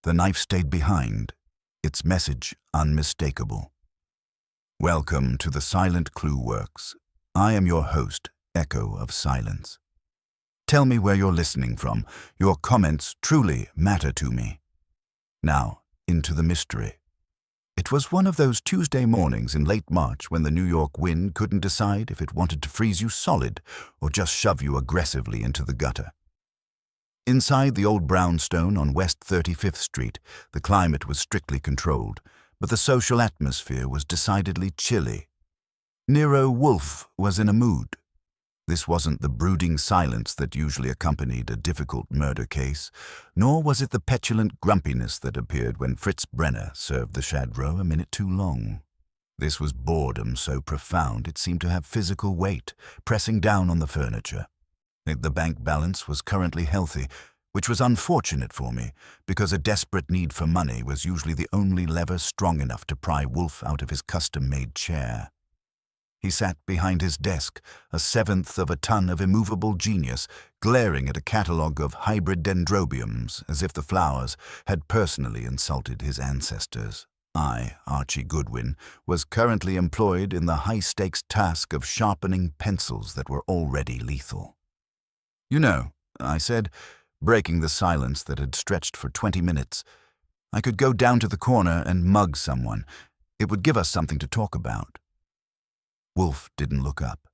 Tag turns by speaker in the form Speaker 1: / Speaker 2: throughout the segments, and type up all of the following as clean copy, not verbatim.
Speaker 1: The knife stayed behind, its message unmistakable. Welcome to the Silent Clue Works. I am your host, Echo of Silence. Tell me where you're listening from. Your comments truly matter to me. Now, into the mystery. It was one of those Tuesday mornings in late March when the New York wind couldn't decide if it wanted to freeze you solid or just shove you aggressively into the gutter. Inside the old brownstone on West 35th Street, the climate was strictly controlled, but the social atmosphere was decidedly chilly. Nero Wolfe was in a mood. This wasn't the brooding silence that usually accompanied a difficult murder case, nor was it the petulant grumpiness that appeared when Fritz Brenner served the Shadrow a minute too long. This was boredom so profound it seemed to have physical weight, pressing down on the furniture. The bank balance was currently healthy, which was unfortunate for me, because a desperate need for money was usually the only lever strong enough to pry Wolfe out of his custom-made chair. He sat behind his desk, a seventh of a ton of immovable genius, glaring at a catalogue of hybrid dendrobiums, as if the flowers had personally insulted his ancestors. I, Archie Goodwin, was currently employed in the high-stakes task of sharpening pencils that were already lethal. "You know," I said, breaking the silence that had stretched for 20 minutes, "I could go down to the corner and mug someone. It would give us something to talk about." Wolfe didn't look up.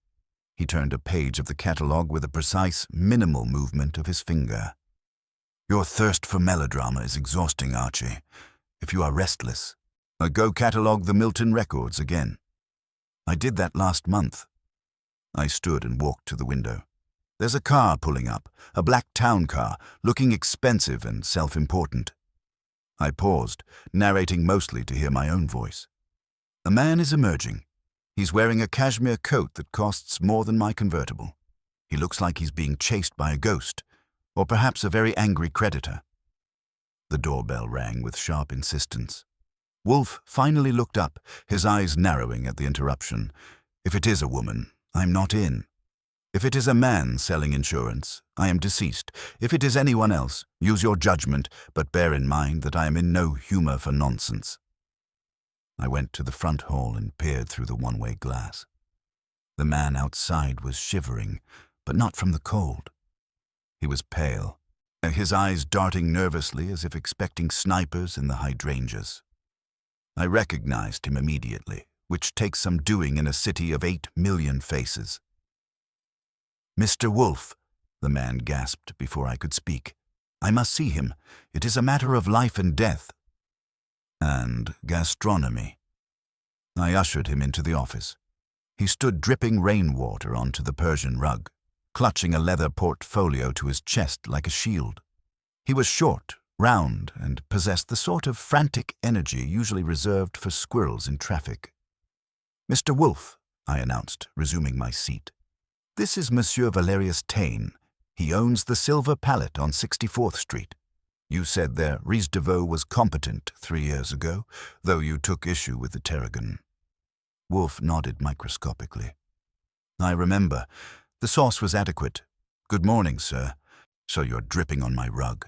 Speaker 1: He turned a page of the catalogue with a precise, minimal movement of his finger. "Your thirst for melodrama is exhausting, Archie. If you are restless, go catalogue the Milton records again. I did that last month." I stood and walked to the window. "There's a car pulling up, a black town car, looking expensive and self-important." I paused, narrating mostly to hear my own voice. "A man is emerging. He's wearing a cashmere coat that costs more than my convertible. He looks like he's being chased by a ghost, or perhaps a very angry creditor." The doorbell rang with sharp insistence. Wolfe finally looked up, his eyes narrowing at the interruption. "If it is a woman, I'm not in. If it is a man selling insurance, I am deceased. If it is anyone else, use your judgment, but bear in mind that I am in no humor for nonsense." I went to the front hall and peered through the one-way glass. The man outside was shivering, but not from the cold. He was pale, his eyes darting nervously as if expecting snipers in the hydrangeas. I recognized him immediately, which takes some doing in a city of 8 million faces. "Mr. Wolfe," the man gasped before I could speak. "I must see him. It is a matter of life and death." And gastronomy. I ushered him into the office. He stood dripping rainwater onto the Persian rug, clutching a leather portfolio to his chest like a shield. He was short, round, and possessed the sort of frantic energy usually reserved for squirrels in traffic. "Mr. Wolfe," I announced, resuming my seat. "This is Monsieur Valerius Taine. He owns the Silver Palette on 64th Street. You said their Riz de Veau was competent 3 years ago, though you took issue with the tarragon." Wolfe nodded microscopically. "I remember. The sauce was adequate. Good morning, sir. So you're dripping on my rug."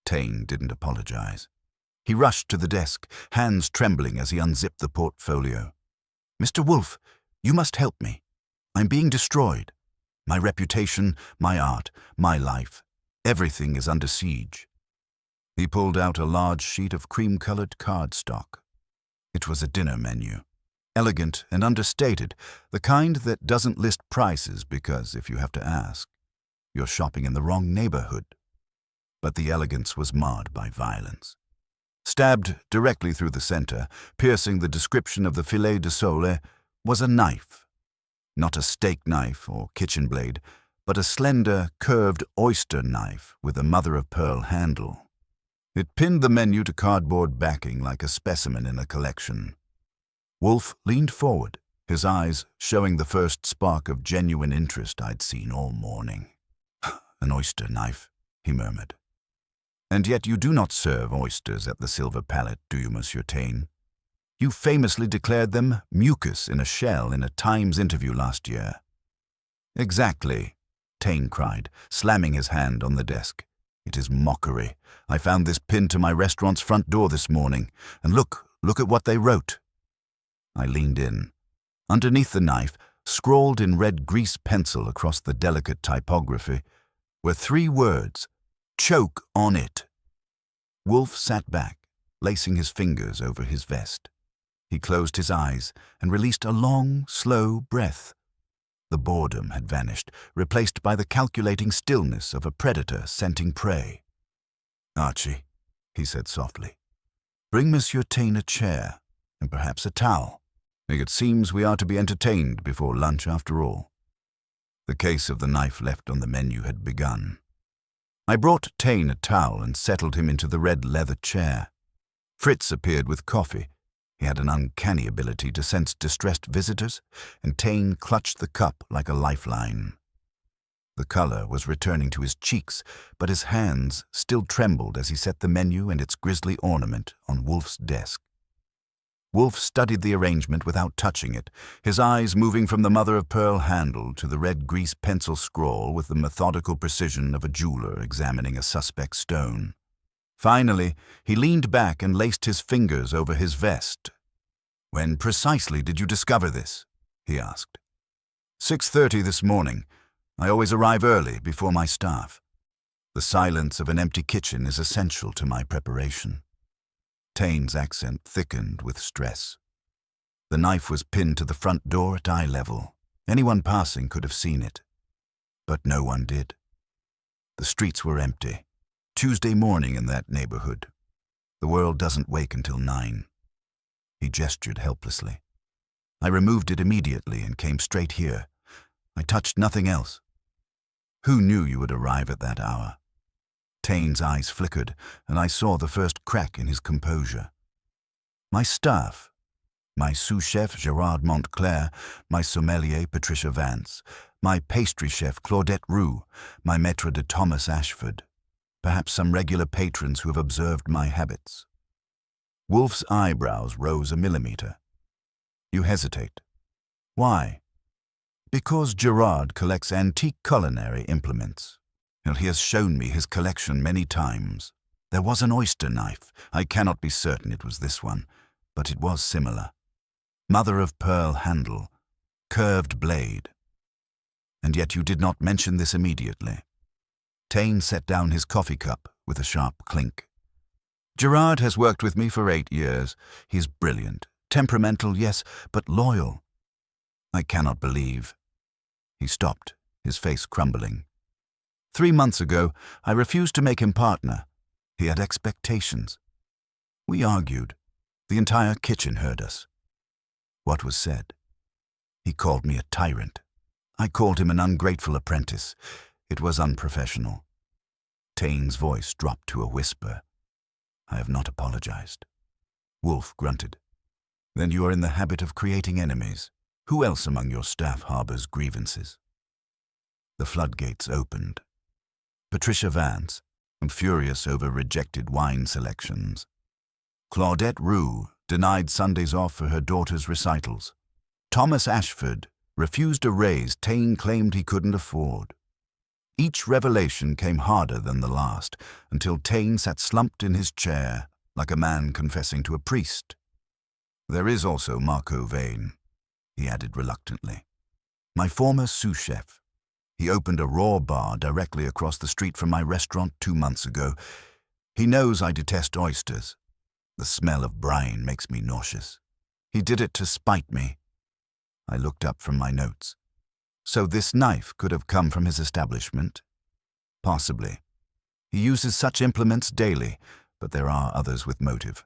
Speaker 1: Taine didn't apologize. He rushed to the desk, hands trembling as he unzipped the portfolio. "Mr. Wolfe, you must help me. I'm being destroyed. My reputation, my art, my life. Everything is under siege." He pulled out a large sheet of cream-colored cardstock. It was a dinner menu, elegant and understated, the kind that doesn't list prices because, if you have to ask, you're shopping in the wrong neighborhood. But the elegance was marred by violence. Stabbed directly through the center, piercing the description of the filet de sole, was a knife. Not a steak knife or kitchen blade, but a slender, curved oyster knife with a mother-of-pearl handle. It pinned the menu to cardboard backing like a specimen in a collection. Wolfe leaned forward, his eyes showing the first spark of genuine interest I'd seen all morning. "An oyster knife," he murmured. "And yet you do not serve oysters at the Silver Palette, do you, Monsieur Taine? You famously declared them mucus in a shell in a Times interview last year." "Exactly," Taine cried, slamming his hand on the desk. It is mockery. I found this pinned to my restaurant's front door this morning, and look at what they wrote. I leaned in. Underneath the knife, scrawled in red grease pencil across the delicate typography, were 3 words: "Choke on it." Wolfe sat back, lacing his fingers over his vest. He closed his eyes and released a long, slow breath. The boredom had vanished, replaced by the calculating stillness of a predator scenting prey. "Archie," he said softly, "bring Monsieur Taine a chair, and perhaps a towel. It seems we are to be entertained before lunch after all." The case of the knife left on the menu had begun. I brought Taine a towel and settled him into the red leather chair. Fritz appeared with coffee. He had an uncanny ability to sense distressed visitors, and Taine clutched the cup like a lifeline. The color was returning to his cheeks, but his hands still trembled as he set the menu and its grisly ornament on Wolfe's desk. Wolfe studied the arrangement without touching it, his eyes moving from the mother-of-pearl handle to the red grease pencil scrawl with the methodical precision of a jeweler examining a suspect stone. Finally, he leaned back and laced his fingers over his vest. "When precisely did you discover this?" he asked. 6:30 this morning. I always arrive early, before my staff. The silence of an empty kitchen is essential to my preparation." Taine's accent thickened with stress. The knife was pinned to the front door at eye level. Anyone passing could have seen it. But no one did. The streets were empty. Tuesday morning in that neighborhood. The world doesn't wake until 9. He gestured helplessly. I removed it immediately and came straight here. I touched nothing else. "Who knew you would arrive at that hour?" Taine's eyes flickered, and I saw the first crack in his composure. "My staff. My sous-chef, Gerard Montclair, my sommelier, Patricia Vance, my pastry chef, Claudette Roux, my maître de Thomas Ashford, perhaps some regular patrons who have observed my habits." Wolfe's eyebrows rose a millimeter. "You hesitate. Why?" "Because Gerard collects antique culinary implements. He has shown me his collection many times. There was an oyster knife. I cannot be certain it was this one, but it was similar. Mother-of-pearl handle, curved blade. And yet you did not mention this immediately." Taine set down his coffee cup with a sharp clink. "Gerard has worked with me for 8 years. He is brilliant, temperamental, yes, but loyal. I cannot believe." He stopped, his face crumbling. 3 months ago, I refused to make him partner. He had expectations. We argued. The entire kitchen heard us. What was said? He called me a tyrant. I called him an ungrateful apprentice. It was unprofessional. Taine's voice dropped to a whisper. "I have not apologized." Wolfe grunted. "Then you are in the habit of creating enemies. Who else among your staff harbors grievances?" The floodgates opened. Patricia Vance, furious over rejected wine selections. Claudette Roux denied Sundays off for her daughter's recitals. Thomas Ashford refused a raise Taine claimed he couldn't afford. Each revelation came harder than the last, until Taine sat slumped in his chair, like a man confessing to a priest. "There is also Marco Vane," he added reluctantly. "My former sous-chef. He opened a raw bar directly across the street from my restaurant 2 months ago. He knows I detest oysters. The smell of brine makes me nauseous. He did it to spite me." I looked up from my notes. "So this knife could have come from his establishment?" "Possibly. He uses such implements daily, but there are others with motive.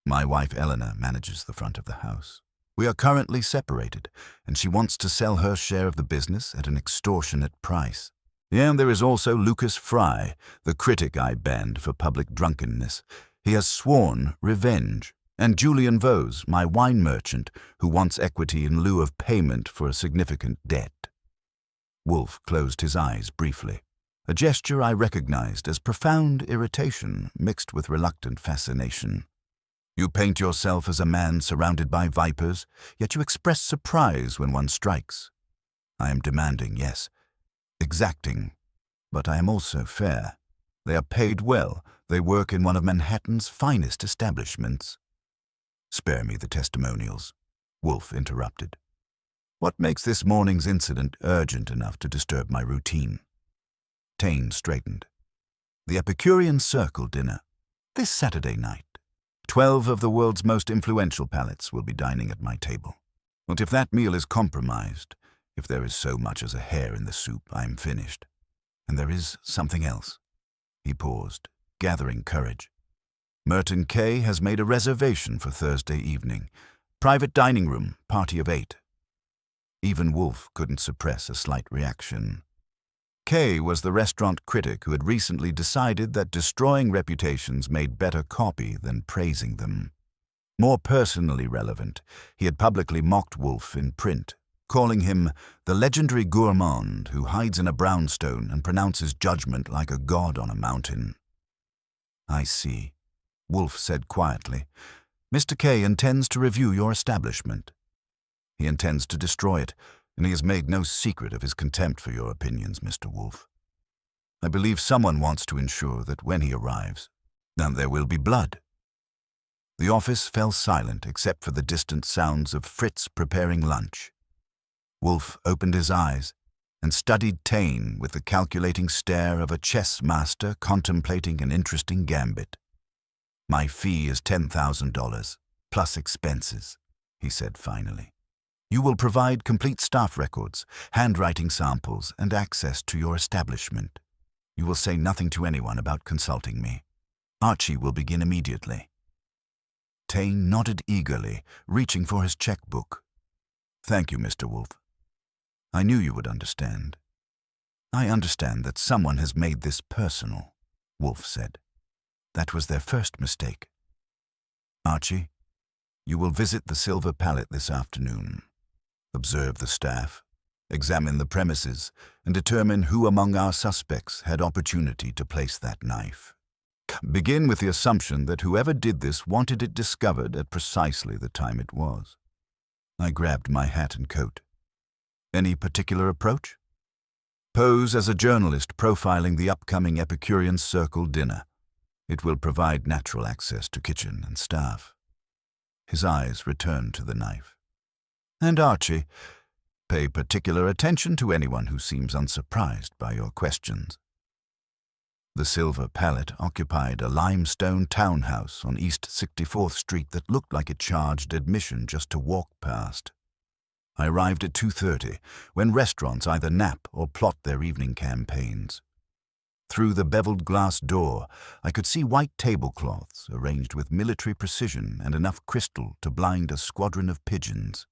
Speaker 1: My wife Eleanor manages the front of the house. We are currently separated, and she wants to sell her share of the business at an extortionate price. And there is also Lucas Fry, the critic I banned for public drunkenness. He has sworn revenge. And Julian Vose, my wine merchant, who wants equity in lieu of payment for a significant debt." Wolfe closed his eyes briefly, a gesture I recognized as profound irritation mixed with reluctant fascination. "You paint yourself as a man surrounded by vipers, yet you express surprise when one strikes. I am demanding, yes, exacting, but I am also fair. They are paid well. They work in one of Manhattan's finest establishments. Spare me the testimonials, Wolfe interrupted. What makes this morning's incident urgent enough to disturb my routine? Taine straightened. The Epicurean Circle dinner, this Saturday night. 12 of the world's most influential palates will be dining at my table. But if that meal is compromised, if there is so much as a hair in the soup, I am finished. And there is something else. He paused, gathering courage. Merton Kay has made a reservation for Thursday evening. Private dining room, party of 8. Even Wolfe couldn't suppress a slight reaction. Kay was the restaurant critic who had recently decided that destroying reputations made better copy than praising them. More personally relevant, he had publicly mocked Wolfe in print, calling him the legendary gourmand who hides in a brownstone and pronounces judgment like a god on a mountain. I see, Wolfe said quietly. Mr. Kay intends to review your establishment. He intends to destroy it, and he has made no secret of his contempt for your opinions, Mr. Wolfe. I believe someone wants to ensure that when he arrives, then there will be blood. The office fell silent except for the distant sounds of Fritz preparing lunch. Wolfe opened his eyes and studied Taine with the calculating stare of a chess master contemplating an interesting gambit. My fee is $10,000, plus expenses, he said finally. You will provide complete staff records, handwriting samples, and access to your establishment. You will say nothing to anyone about consulting me. Archie will begin immediately. Taine nodded eagerly, reaching for his checkbook. Thank you, Mr. Wolfe. I knew you would understand. I understand that someone has made this personal, Wolfe said. That was their first mistake. Archie, you will visit the Silver Palette this afternoon. Observe the staff, examine the premises, and determine who among our suspects had opportunity to place that knife. Begin with the assumption that whoever did this wanted it discovered at precisely the time it was. I grabbed my hat and coat. Any particular approach? Pose as a journalist profiling the upcoming Epicurean Circle dinner. It will provide natural access to kitchen and staff. His eyes returned to the knife. And Archie, pay particular attention to anyone who seems unsurprised by your questions. The Silver Palette occupied a limestone townhouse on East 64th Street that looked like it charged admission just to walk past. I arrived at 2:30, when restaurants either nap or plot their evening campaigns. Through the beveled glass door, I could see white tablecloths arranged with military precision and enough crystal to blind a squadron of pigeons.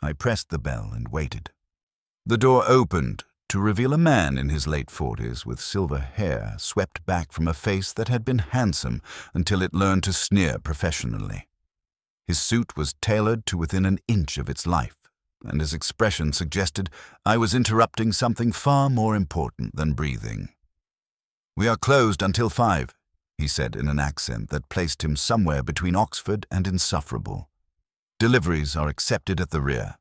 Speaker 1: I pressed the bell and waited. The door opened to reveal a man in his late 40s with silver hair swept back from a face that had been handsome until it learned to sneer professionally. His suit was tailored to within an inch of its life, and his expression suggested I was interrupting something far more important than breathing. We are closed until 5, he said in an accent that placed him somewhere between Oxford and insufferable. Deliveries are accepted at the rear.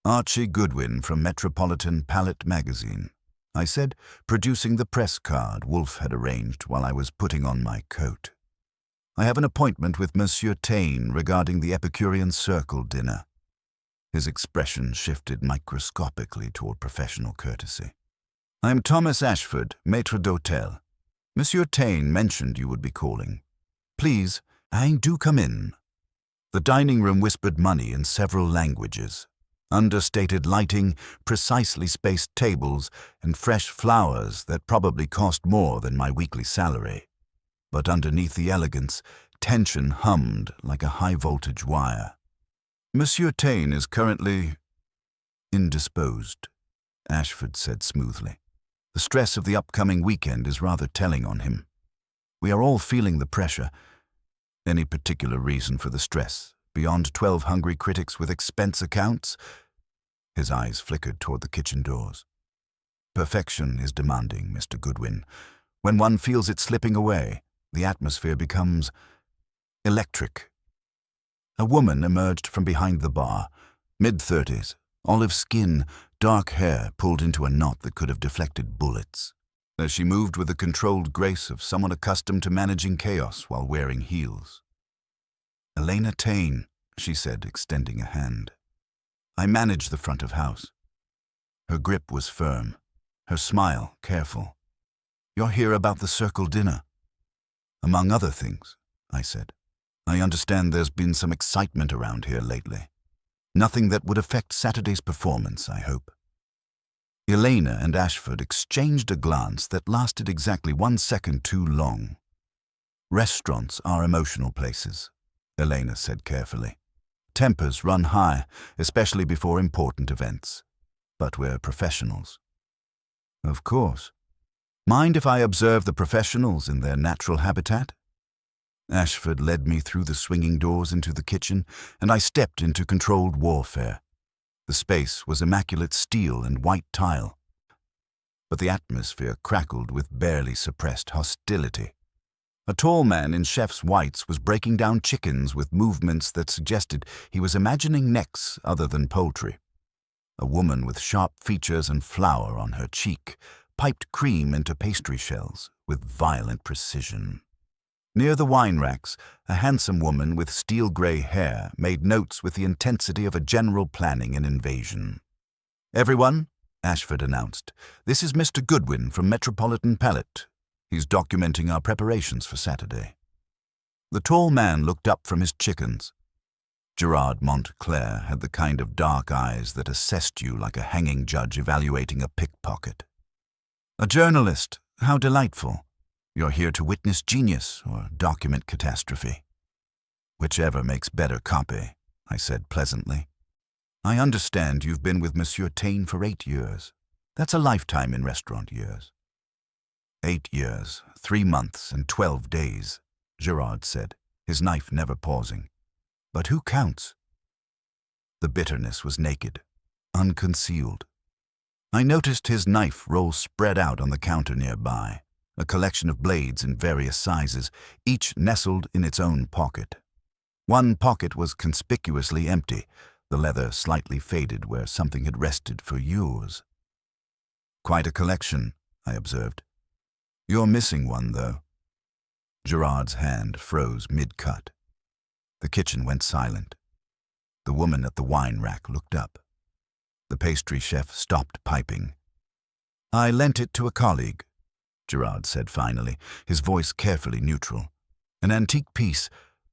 Speaker 1: Archie Goodwin from Metropolitan Palette magazine, I said, producing the press card Wolfe had arranged while I was putting on my coat. I have an appointment with Monsieur Taine regarding the Epicurean Circle dinner. His expression shifted microscopically toward professional courtesy. I am Thomas Ashford, maître d'hôtel. Monsieur Taine mentioned you would be calling. Please, do come in. The dining room whispered money in several languages. Understated lighting, precisely spaced tables, and fresh flowers that probably cost more than my weekly salary. But underneath the elegance, tension hummed like a high-voltage wire. Monsieur Taine is currently indisposed, Ashford said smoothly. The stress of the upcoming weekend is rather telling on him. We are all feeling the pressure. Any particular reason for the stress, beyond 12 hungry critics with expense accounts? His eyes flickered toward the kitchen doors. Perfection is demanding, Mr. Goodwin. When one feels it slipping away, the atmosphere becomes electric. A woman emerged from behind the bar, mid-30s, olive skin, dark hair pulled into a knot that could have deflected bullets. as she moved with the controlled grace of someone accustomed to managing chaos while wearing heels. "Elena Taine," she said, extending a hand. "I manage the front of house." Her grip was firm, her smile careful. "You're here about the circle dinner." "Among other things," I said. "I understand there's been some excitement around here lately. Nothing that would affect Saturday's performance, I hope." Elena and Ashford exchanged a glance that lasted exactly 1 second too long. "Restaurants are emotional places," Elena said carefully. "Tempers run high, especially before important events. But we're professionals." "Of course. Mind if I observe the professionals in their natural habitat?" Ashford led me through the swinging doors into the kitchen, and I stepped into controlled warfare. The space was immaculate steel and white tile, but the atmosphere crackled with barely suppressed hostility. A tall man in chef's whites was breaking down chickens with movements that suggested he was imagining necks other than poultry. A woman with sharp features and flour on her cheek piped cream into pastry shells with violent precision. Near the wine racks, a handsome woman with steel-gray hair made notes with the intensity of a general planning an invasion. "Everyone," Ashford announced, "this is Mr. Goodwin from Metropolitan Palette. He's documenting our preparations for Saturday." The tall man looked up from his chickens. Gerard Montclair had the kind of dark eyes that assessed you like a hanging judge evaluating a pickpocket. "A journalist, how delightful. You're here to witness genius or document catastrophe." "Whichever makes better copy," I said pleasantly. "I understand you've been with Monsieur Taine for 8 years. That's a lifetime in restaurant years." 8 years, 3 months, and 12 days, Gerard said, his knife never pausing. "But who counts?" The bitterness was naked, unconcealed. I noticed his knife roll spread out on the counter nearby, a collection of blades in various sizes, each nestled in its own pocket. One pocket was conspicuously empty, the leather slightly faded where something had rested for years. "Quite a collection," I observed. "You're missing one, though." Gerard's hand froze mid-cut. The kitchen went silent. The woman at the wine rack looked up. The pastry chef stopped piping. "I lent it to a colleague," Gerard said finally, his voice carefully neutral. "An antique piece,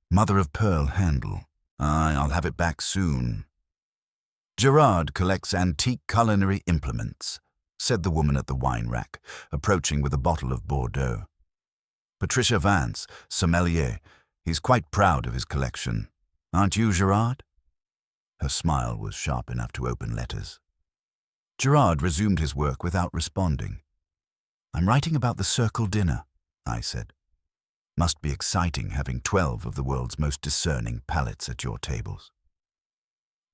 Speaker 1: mother-of-pearl handle. I'll have it back soon." "Gerard collects antique culinary implements," said the woman at the wine rack, approaching with a bottle of Bordeaux. "Patricia Vance, sommelier. He's quite proud of his collection. Aren't you, Gerard?" Her smile was sharp enough to open letters. Gerard resumed his work without responding. "I'm writing about the circle dinner," I said. "Must be exciting having 12 of the world's most discerning palates at your tables."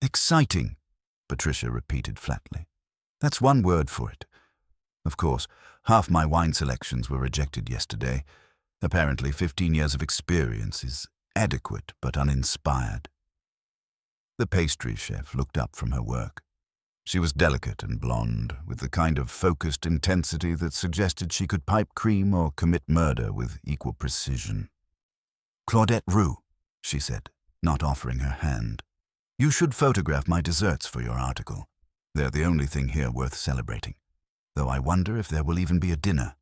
Speaker 1: "Exciting," Patricia repeated flatly. "That's one word for it. Of course, half my wine selections were rejected yesterday. Apparently 15 years of experience is adequate but uninspired." The pastry chef looked up from her work. She was delicate and blonde, with the kind of focused intensity that suggested she could pipe cream or commit murder with equal precision. "Claudette Roux," she said, not offering her hand. "You should photograph my desserts for your article. They're the only thing here worth celebrating. Though I wonder if there will even be a dinner.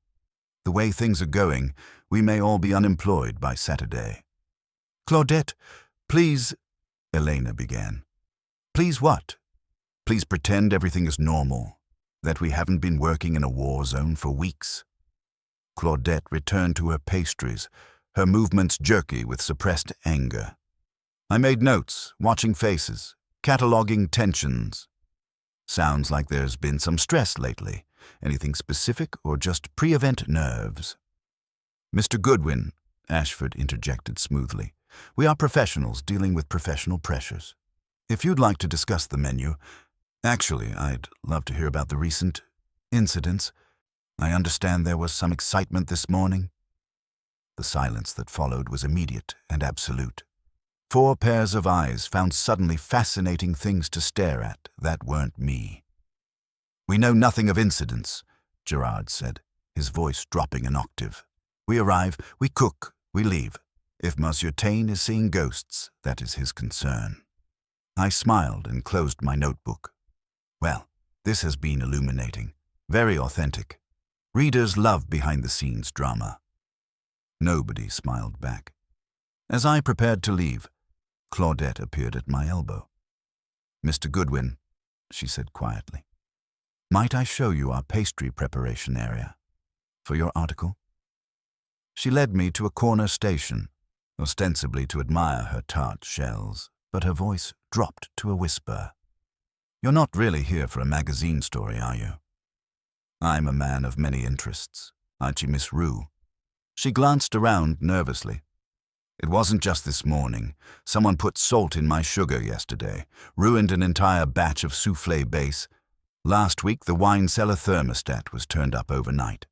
Speaker 1: The way things are going, we may all be unemployed by Saturday." "Claudette, please," Elena began. "Please what?" "Please pretend everything is normal, that we haven't been working in a war zone for weeks." Claudette returned to her pastries, her movements jerky with suppressed anger. I made notes, watching faces, cataloging tensions. "Sounds like there's been some stress lately. Anything specific or just pre-event nerves?" "Mr. Goodwin," Ashford interjected smoothly, "we are professionals dealing with professional pressures. If you'd like to discuss the menu, actually, I'd love to hear about the recent incidents. I understand there was some excitement this morning." The silence that followed was immediate and absolute. 4 pairs of eyes found suddenly fascinating things to stare at that weren't me. "We know nothing of incidents," Gerard said. his voice dropping an octave. "We arrive, we cook, we leave. If Monsieur Taine is seeing ghosts, that is his concern." I smiled and closed my notebook. Well, this has been illuminating, very authentic. Readers love behind-the-scenes drama. Nobody smiled back. As I prepared to leave, Claudette appeared at my elbow. "Mr. Goodwin," she said quietly, "might I show you our pastry preparation area for your article?" She led me to a corner station, ostensibly to admire her tart shells, but her voice dropped to a whisper. "You're not really here for a magazine story, are you?" "I'm a man of many interests. Archie, Miss Rue." She glanced around nervously. "It wasn't just this morning. Someone put salt in my sugar yesterday, ruined an entire batch of soufflé base. Last week, the wine cellar thermostat was turned up overnight.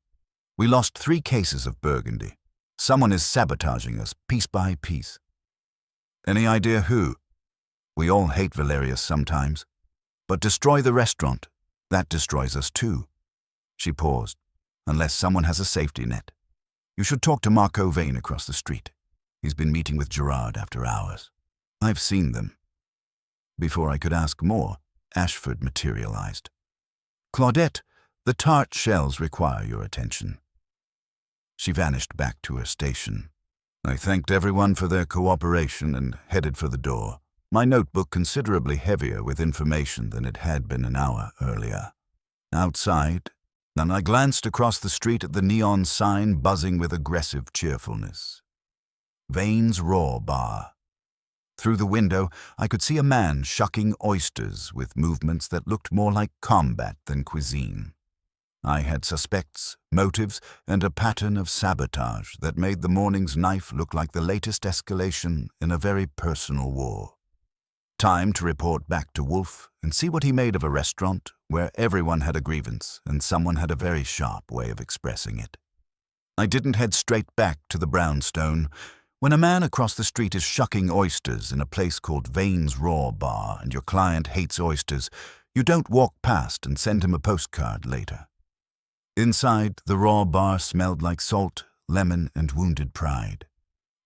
Speaker 1: We lost 3 cases of Burgundy. Someone is sabotaging us piece by piece." "Any idea who?" "We all hate Valerius sometimes. But destroy the restaurant. That destroys us too." She paused. "Unless someone has a safety net. You should talk to Marco Vane across the street. He's been meeting with Gerard after hours. I've seen them." Before I could ask more, Ashford materialized. "Claudette, the tart shells require your attention." She vanished back to her station. I thanked everyone for their cooperation and headed for the door, my notebook considerably heavier with information than it had been an hour earlier. Outside, then I glanced across the street at the neon sign buzzing with aggressive cheerfulness. Vane's Raw Bar. Through the window, I could see a man shucking oysters with movements that looked more like combat than cuisine. I had suspects, motives, and a pattern of sabotage that made the morning's knife look like the latest escalation in a very personal war. Time to report back to Wolfe and see what he made of a restaurant where everyone had a grievance and someone had a very sharp way of expressing it. I didn't head straight back to the brownstone. When a man across the street is shucking oysters in a place called Vane's Raw Bar and your client hates oysters, you don't walk past and send him a postcard later. Inside, the Raw Bar smelled like salt, lemon, and wounded pride.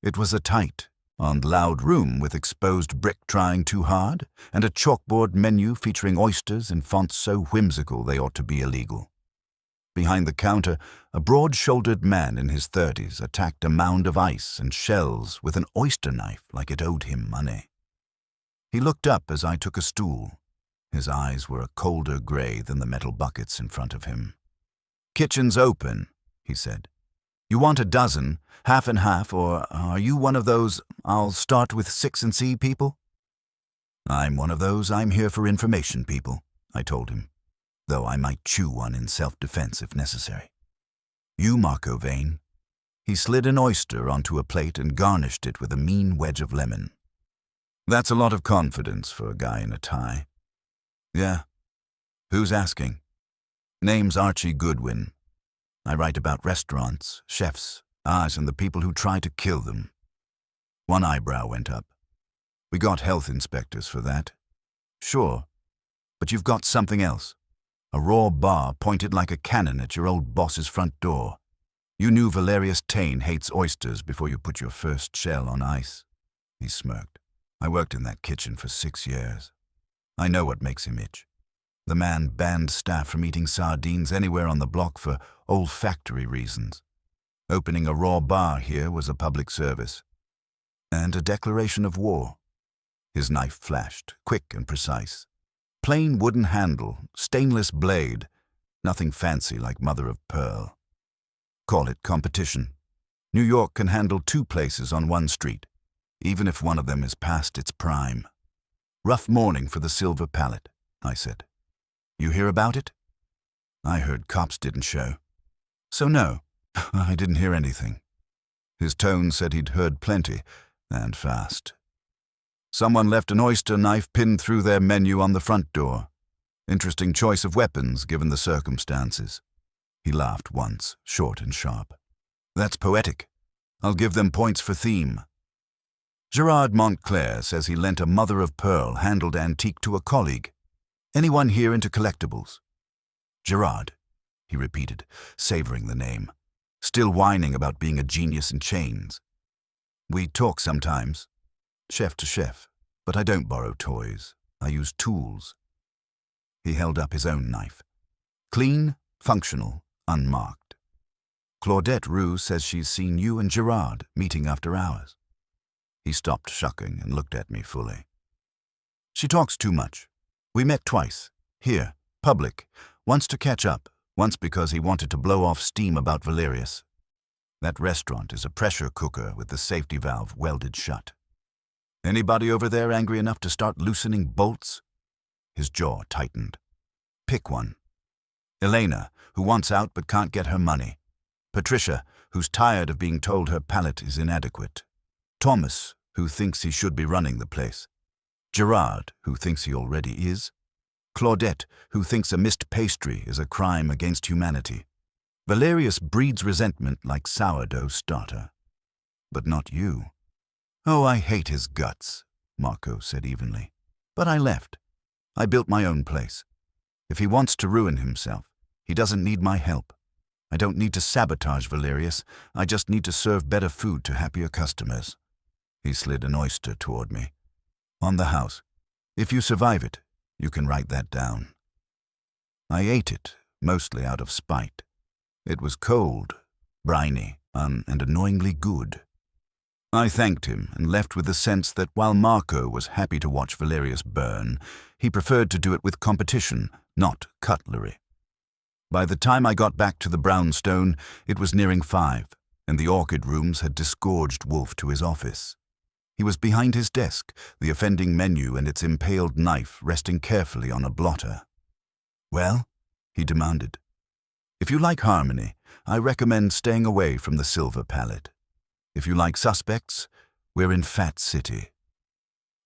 Speaker 1: It was a tight, loud room with exposed brick trying too hard, and a chalkboard menu featuring oysters in fonts so whimsical they ought to be illegal. Behind the counter, a broad-shouldered man in his 30s attacked a mound of ice and shells with an oyster knife like it owed him money. He looked up as I took a stool. His eyes were a colder gray than the metal buckets in front of him. "Kitchen's open," he said. "You want a dozen, half and half, or are you one of those I'll start with 6 and see people?" "I'm one of those I'm here for information people," I told him, though I might chew one in self-defense if necessary. "You, Marco Vane." He slid an oyster onto a plate and garnished it with a mean wedge of lemon. "That's a lot of confidence for a guy in a tie." "Yeah. Who's asking?" "Name's Archie Goodwin. I write about restaurants, chefs, and the people who try to kill them." One eyebrow went up. "We got health inspectors for that." "Sure. But you've got something else. A raw bar pointed like a cannon at your old boss's front door. You knew Valerius Taine hates oysters before you put your first shell on ice." He smirked. "I worked in that kitchen for 6 years. I know what makes him itch. The man banned staff from eating sardines anywhere on the block for olfactory reasons. Opening a raw bar here was a public service. And a declaration of war." His knife flashed, quick and precise. Plain wooden handle, stainless blade, nothing fancy like mother of pearl. "Call it competition. New York can handle 2 places on one street, even if one of them is past its prime. Rough morning for the silver palette," I said. "You hear about it?" "I heard cops didn't show." "So no, I didn't hear anything." His tone said he'd heard plenty, and fast. "Someone left an oyster knife pinned through their menu on the front door. Interesting choice of weapons, given the circumstances." He laughed once, short and sharp. "That's poetic. I'll give them points for theme." "Gerard Montclair says he lent a mother-of-pearl handled antique to a colleague. Anyone here into collectibles?" "Gerard." he repeated, savoring the name, still whining about being a genius in chains. We talk sometimes, chef to chef, but I don't borrow toys. I use tools. He held up his own knife. Clean, functional, unmarked. Claudette Roux says she's seen you and Gerard meeting after hours. He stopped shucking and looked at me fully. She talks too much. We met twice. Here, public. Once to catch up, once because he wanted to blow off steam about Valerius. That restaurant is a pressure cooker with the safety valve welded shut. Anybody over there angry enough to start loosening bolts? His jaw tightened. Pick one. Elena, who wants out but can't get her money. Patricia, who's tired of being told her palate is inadequate. Thomas, who thinks he should be running the place. Gerard, who thinks he already is. Claudette, who thinks a missed pastry is a crime against humanity. Valerius breeds resentment like sourdough starter. But not you. Oh, I hate his guts, Marco said evenly. But I left. I built my own place. If he wants to ruin himself, he doesn't need my help. I don't need to sabotage Valerius. I just need to serve better food to happier customers. He slid an oyster toward me. On the house. If you survive it, you can write that down. I ate it, mostly out of spite. It was cold, briny, and annoyingly good. I thanked him and left with the sense that while Marco was happy to watch Valerius burn, he preferred to do it with competition, not cutlery. By the time I got back to the brownstone, it was nearing 5, and the orchid rooms had disgorged Wolfe to his office. He was behind his desk, the offending menu and its impaled knife resting carefully on a blotter. Well, he demanded. If you like harmony, I recommend staying away from the silver palette. If you like suspects, we're in Fat City.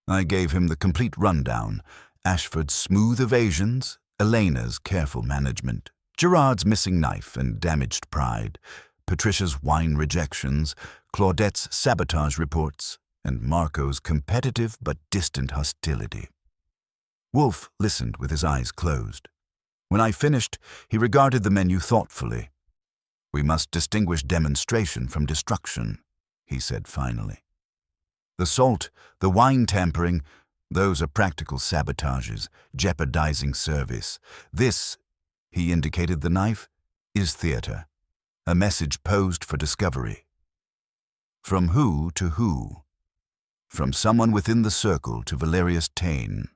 Speaker 1: I gave him the complete rundown, Ashford's smooth evasions, Elena's careful management, Gerard's missing knife and damaged pride, Patricia's wine rejections, Claudette's sabotage reports, and Marco's competitive but distant hostility. Wolfe listened with his eyes closed. When I finished, he regarded the menu thoughtfully. We must distinguish demonstration from destruction, he said finally. The salt, the wine tampering, those are practical sabotages, jeopardizing service. This, he indicated the knife, is theater, a message posed for discovery. From who to who? From someone within the circle to Valerius Taine,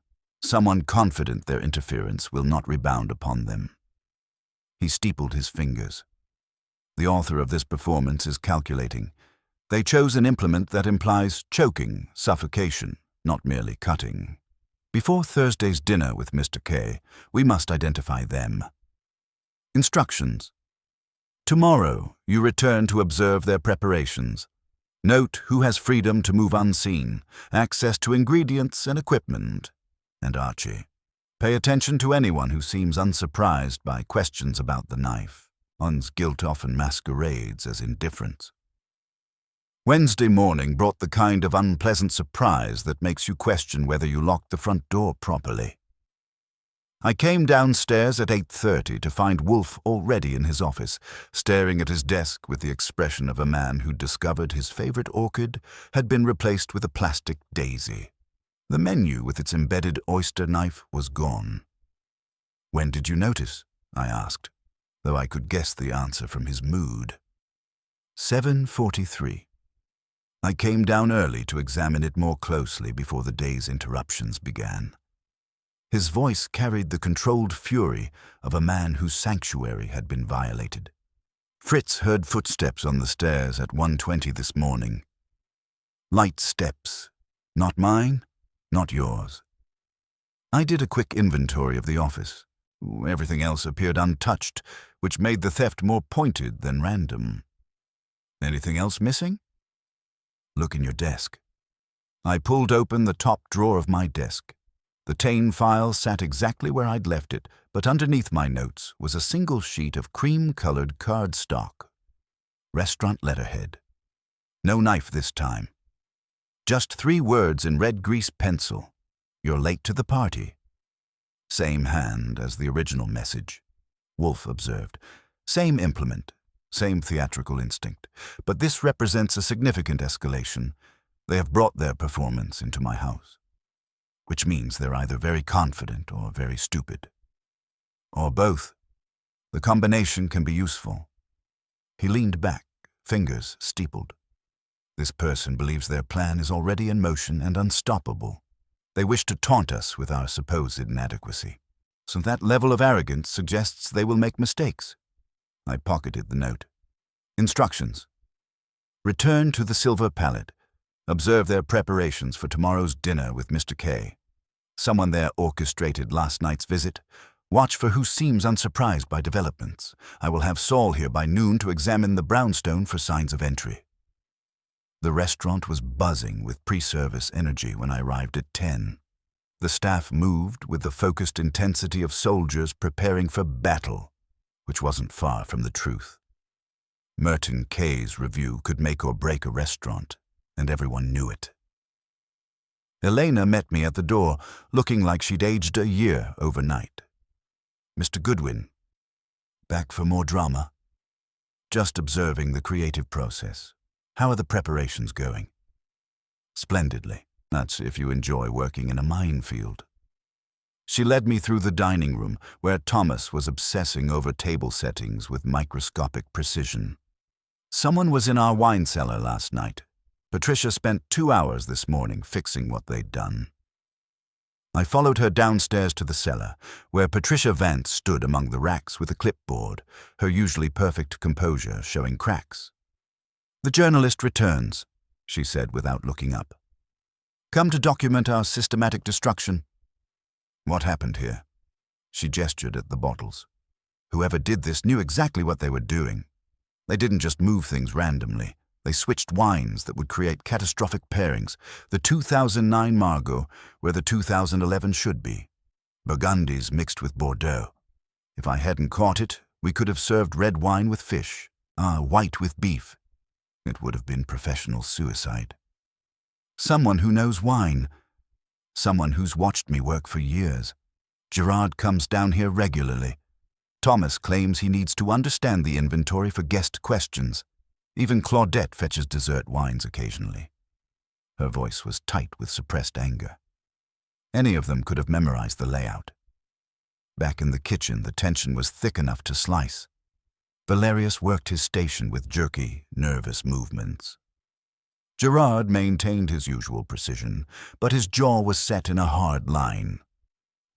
Speaker 1: someone confident their interference will not rebound upon them. He steepled his fingers. The author of this performance is calculating. They chose an implement that implies choking, suffocation, not merely cutting. Before Thursday's dinner with Mr. K, we must identify them. Instructions. Tomorrow, you return to observe their preparations. Note who has freedom to move unseen, access to ingredients and equipment. And Archie, pay attention to anyone who seems unsurprised by questions about the knife. One's guilt often masquerades as indifference. Wednesday morning brought the kind of unpleasant surprise that makes you question whether you locked the front door properly. I came downstairs at 8:30 to find Wolfe already in his office, staring at his desk with the expression of a man who'd discovered his favorite orchid had been replaced with a plastic daisy. The menu with its embedded oyster knife was gone. When did you notice? I asked, though I could guess the answer from his mood. 7:43. I came down early to examine it more closely before the day's interruptions began. His voice carried the controlled fury of a man whose sanctuary had been violated. Fritz heard footsteps on the stairs at 1:20 this morning. Light steps. Not mine, not yours. I did a quick inventory of the office. Everything else appeared untouched, which made the theft more pointed than random. Anything else missing? Look in your desk. I pulled open the top drawer of my desk. The Taine file sat exactly where I'd left it, but underneath my notes was a single sheet of cream-colored cardstock. Restaurant letterhead. No knife this time. Just 3 words in red grease pencil. You're late to the party. Same hand as the original message. Wolfe observed. Same implement, same theatrical instinct. But this represents a significant escalation. They have brought their performance into my house. Which means they're either very confident or very stupid. Or both. The combination can be useful. He leaned back, fingers steepled. This person believes their plan is already in motion and unstoppable. They wish to taunt us with our supposed inadequacy. So that level of arrogance suggests they will make mistakes. I pocketed the note. Instructions. Return to the Silver Palette. Observe their preparations for tomorrow's dinner with Mr. K. Someone there orchestrated last night's visit. Watch for who seems unsurprised by developments. I will have Saul here by noon to examine the brownstone for signs of entry. The restaurant was buzzing with pre-service energy when I arrived at 10. The staff moved with the focused intensity of soldiers preparing for battle, which wasn't far from the truth. Merton K's review could make or break a restaurant, and everyone knew it. Elena met me at the door, looking like she'd aged a year overnight. Mr. Goodwin, back for more drama? Just observing the creative process. How are the preparations going? Splendidly. That's if you enjoy working in a minefield. She led me through the dining room, where Thomas was obsessing over table settings with microscopic precision. Someone was in our wine cellar last night. Patricia spent 2 hours this morning fixing what they'd done. I followed her downstairs to the cellar, where Patricia Vance stood among the racks with a clipboard, her usually perfect composure showing cracks. "The journalist returns," she said without looking up. "Come to document our systematic destruction." "What happened here?" She gestured at the bottles. Whoever did this knew exactly what they were doing. They didn't just move things randomly. They switched wines that would create catastrophic pairings. The 2009 Margaux, where the 2011 should be. Burgundies mixed with Bordeaux. If I hadn't caught it, we could have served red wine with fish, white with beef. It would have been professional suicide. Someone who knows wine. Someone who's watched me work for years. Gerard comes down here regularly. Thomas claims he needs to understand the inventory for guest questions. Even Claudette fetches dessert wines occasionally. Her voice was tight with suppressed anger. Any of them could have memorized the layout. Back in the kitchen, the tension was thick enough to slice. Valerius worked his station with jerky, nervous movements. Gerard maintained his usual precision, but his jaw was set in a hard line.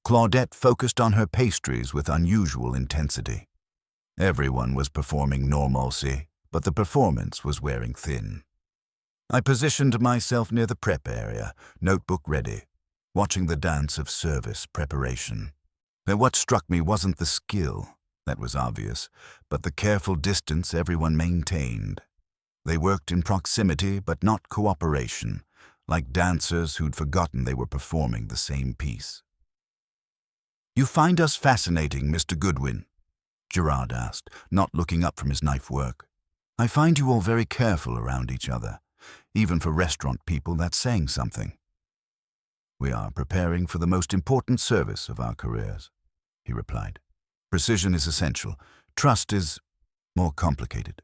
Speaker 1: Claudette focused on her pastries with unusual intensity. Everyone was performing normalcy, but the performance was wearing thin. I positioned myself near the prep area, notebook ready, watching the dance of service preparation. And what struck me wasn't the skill, that was obvious, but the careful distance everyone maintained. They worked in proximity but not cooperation, like dancers who'd forgotten they were performing the same piece. "You find us fascinating, Mr. Goodwin?" Gerard asked, not looking up from his knife work. "I find you all very careful around each other. Even for restaurant people, that's saying something." "We are preparing for the most important service of our careers," he replied. "Precision is essential. Trust is more complicated."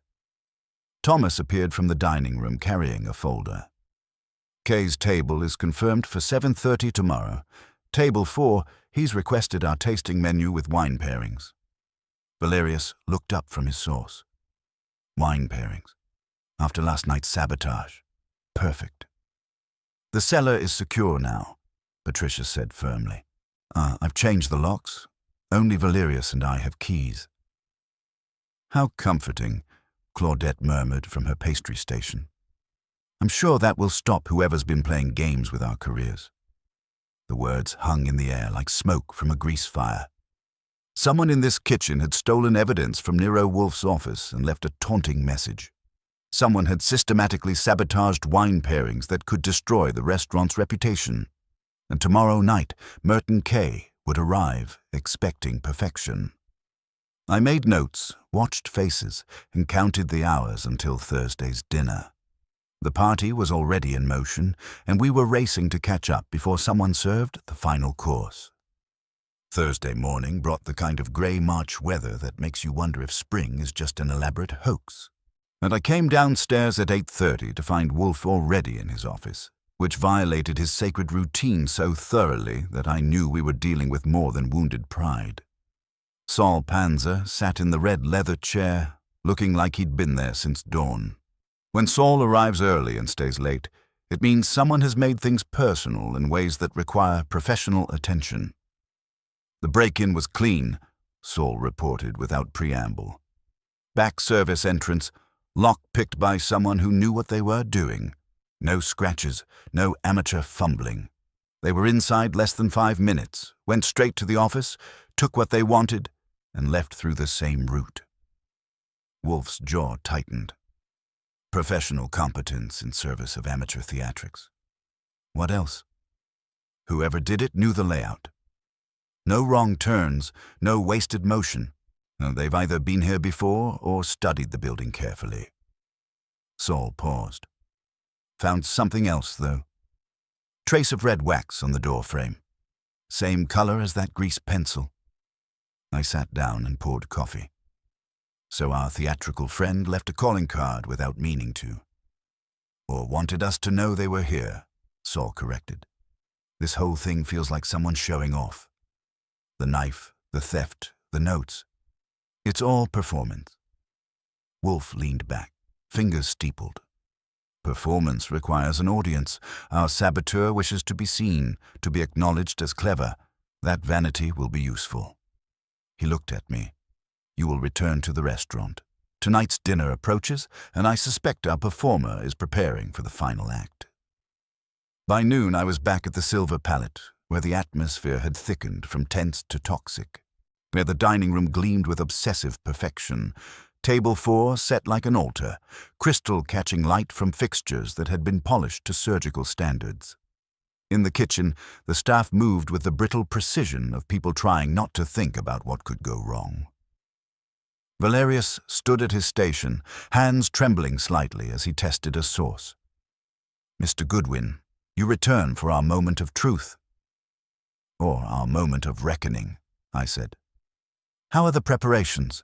Speaker 1: Thomas appeared from the dining room carrying a folder. "Kay's table is confirmed for 7:30 tomorrow. Table 4, he's requested our tasting menu with wine pairings." Valerius looked up from his sauce. Wine pairings. After last night's sabotage. Perfect. "The cellar is secure now," Patricia said firmly. I've changed the locks. Only Valerius and I have keys." "How comforting," Claudette murmured from her pastry station. "I'm sure that will stop whoever's been playing games with our careers." The words hung in the air like smoke from a grease fire. Someone in this kitchen had stolen evidence from Nero Wolfe's office and left a taunting message. Someone had systematically sabotaged wine pairings that could destroy the restaurant's reputation. And tomorrow night, Merton K would arrive expecting perfection. I made notes, watched faces, and counted the hours until Thursday's dinner. The party was already in motion, and we were racing to catch up before someone served the final course. Thursday morning brought the kind of grey March weather that makes you wonder if spring is just an elaborate hoax. And I came downstairs at 8:30 to find Wolfe already in his office, which violated his sacred routine so thoroughly that I knew we were dealing with more than wounded pride. Saul Panzer sat in the red leather chair, looking like he'd been there since dawn. When Saul arrives early and stays late, it means someone has made things personal in ways that require professional attention. The break-in was clean, Saul reported without preamble. Back service entrance, lock-picked by someone who knew what they were doing. No scratches, no amateur fumbling. They were inside less than 5 minutes, went straight to the office, took what they wanted, and left through the same route. Wolfe's jaw tightened. Professional competence in service of amateur theatrics. What else? Whoever did it knew the layout. No wrong turns, no wasted motion. They've either been here before or studied the building carefully. Saul paused. Found something else, though. Trace of red wax on the door frame. Same color as that grease pencil. I sat down and poured coffee. So our theatrical friend left a calling card without meaning to. Or wanted us to know they were here, Saul corrected. This whole thing feels like someone showing off. The knife, the theft, the notes. It's all performance. Wolfe leaned back, fingers steepled. Performance requires an audience. Our saboteur wishes to be seen, to be acknowledged as clever. That vanity will be useful. He looked at me. You will return to the restaurant. Tonight's dinner approaches, and I suspect our performer is preparing for the final act. By noon, I was back at the Silver Palette, where the atmosphere had thickened from tense to toxic, where the dining room gleamed with obsessive perfection. Table 4 set like an altar, crystal catching light from fixtures that had been polished to surgical standards. In the kitchen, the staff moved with the brittle precision of people trying not to think about what could go wrong. Valerius stood at his station, hands trembling slightly as he tested a sauce. Mr. Goodwin, you return for our moment of truth. Or our moment of reckoning, I said. How are the preparations?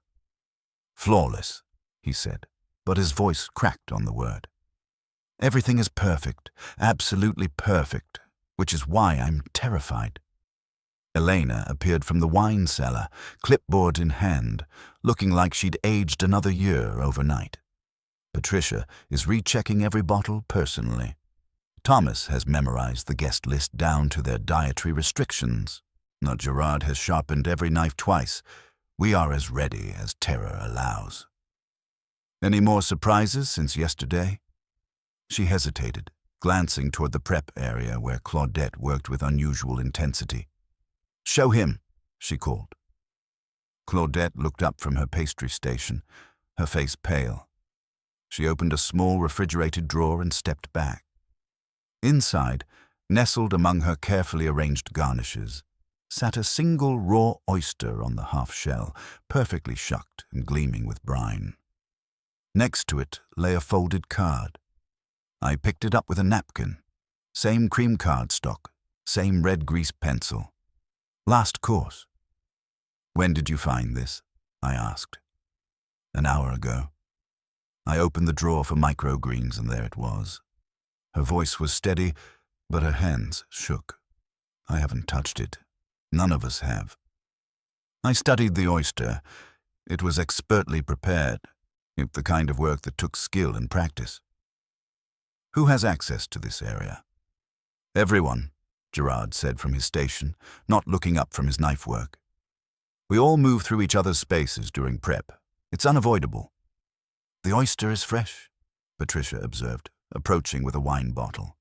Speaker 1: Flawless, he said, but his voice cracked on the word. Everything is perfect, absolutely perfect, which is why I'm terrified. Elena appeared from the wine cellar, clipboard in hand, looking like she'd aged another year overnight. Patricia is rechecking every bottle personally. Thomas has memorized the guest list down to their dietary restrictions. Now Gerard has sharpened every knife twice. We are as ready as terror allows. Any more surprises since yesterday? She hesitated, glancing toward the prep area where Claudette worked with unusual intensity. Show him, she called. Claudette looked up from her pastry station, her face pale. She opened a small refrigerated drawer and stepped back. Inside, nestled among her carefully arranged garnishes, sat a single raw oyster on the half shell, perfectly shucked and gleaming with brine. Next to it lay a folded card. I picked it up with a napkin. Same cream cardstock, same red grease pencil. Last course. When did you find this? I asked. An hour ago. I opened the drawer for microgreens and there it was. Her voice was steady, but her hands shook. I haven't touched it. None of us have. I studied the oyster. It was expertly prepared, the kind of work that took skill and practice. Who has access to this area? Everyone, Gerard said from his station, not looking up from his knife work. We all move through each other's spaces during prep. It's unavoidable. The oyster is fresh, Patricia observed, approaching with a wine bottle.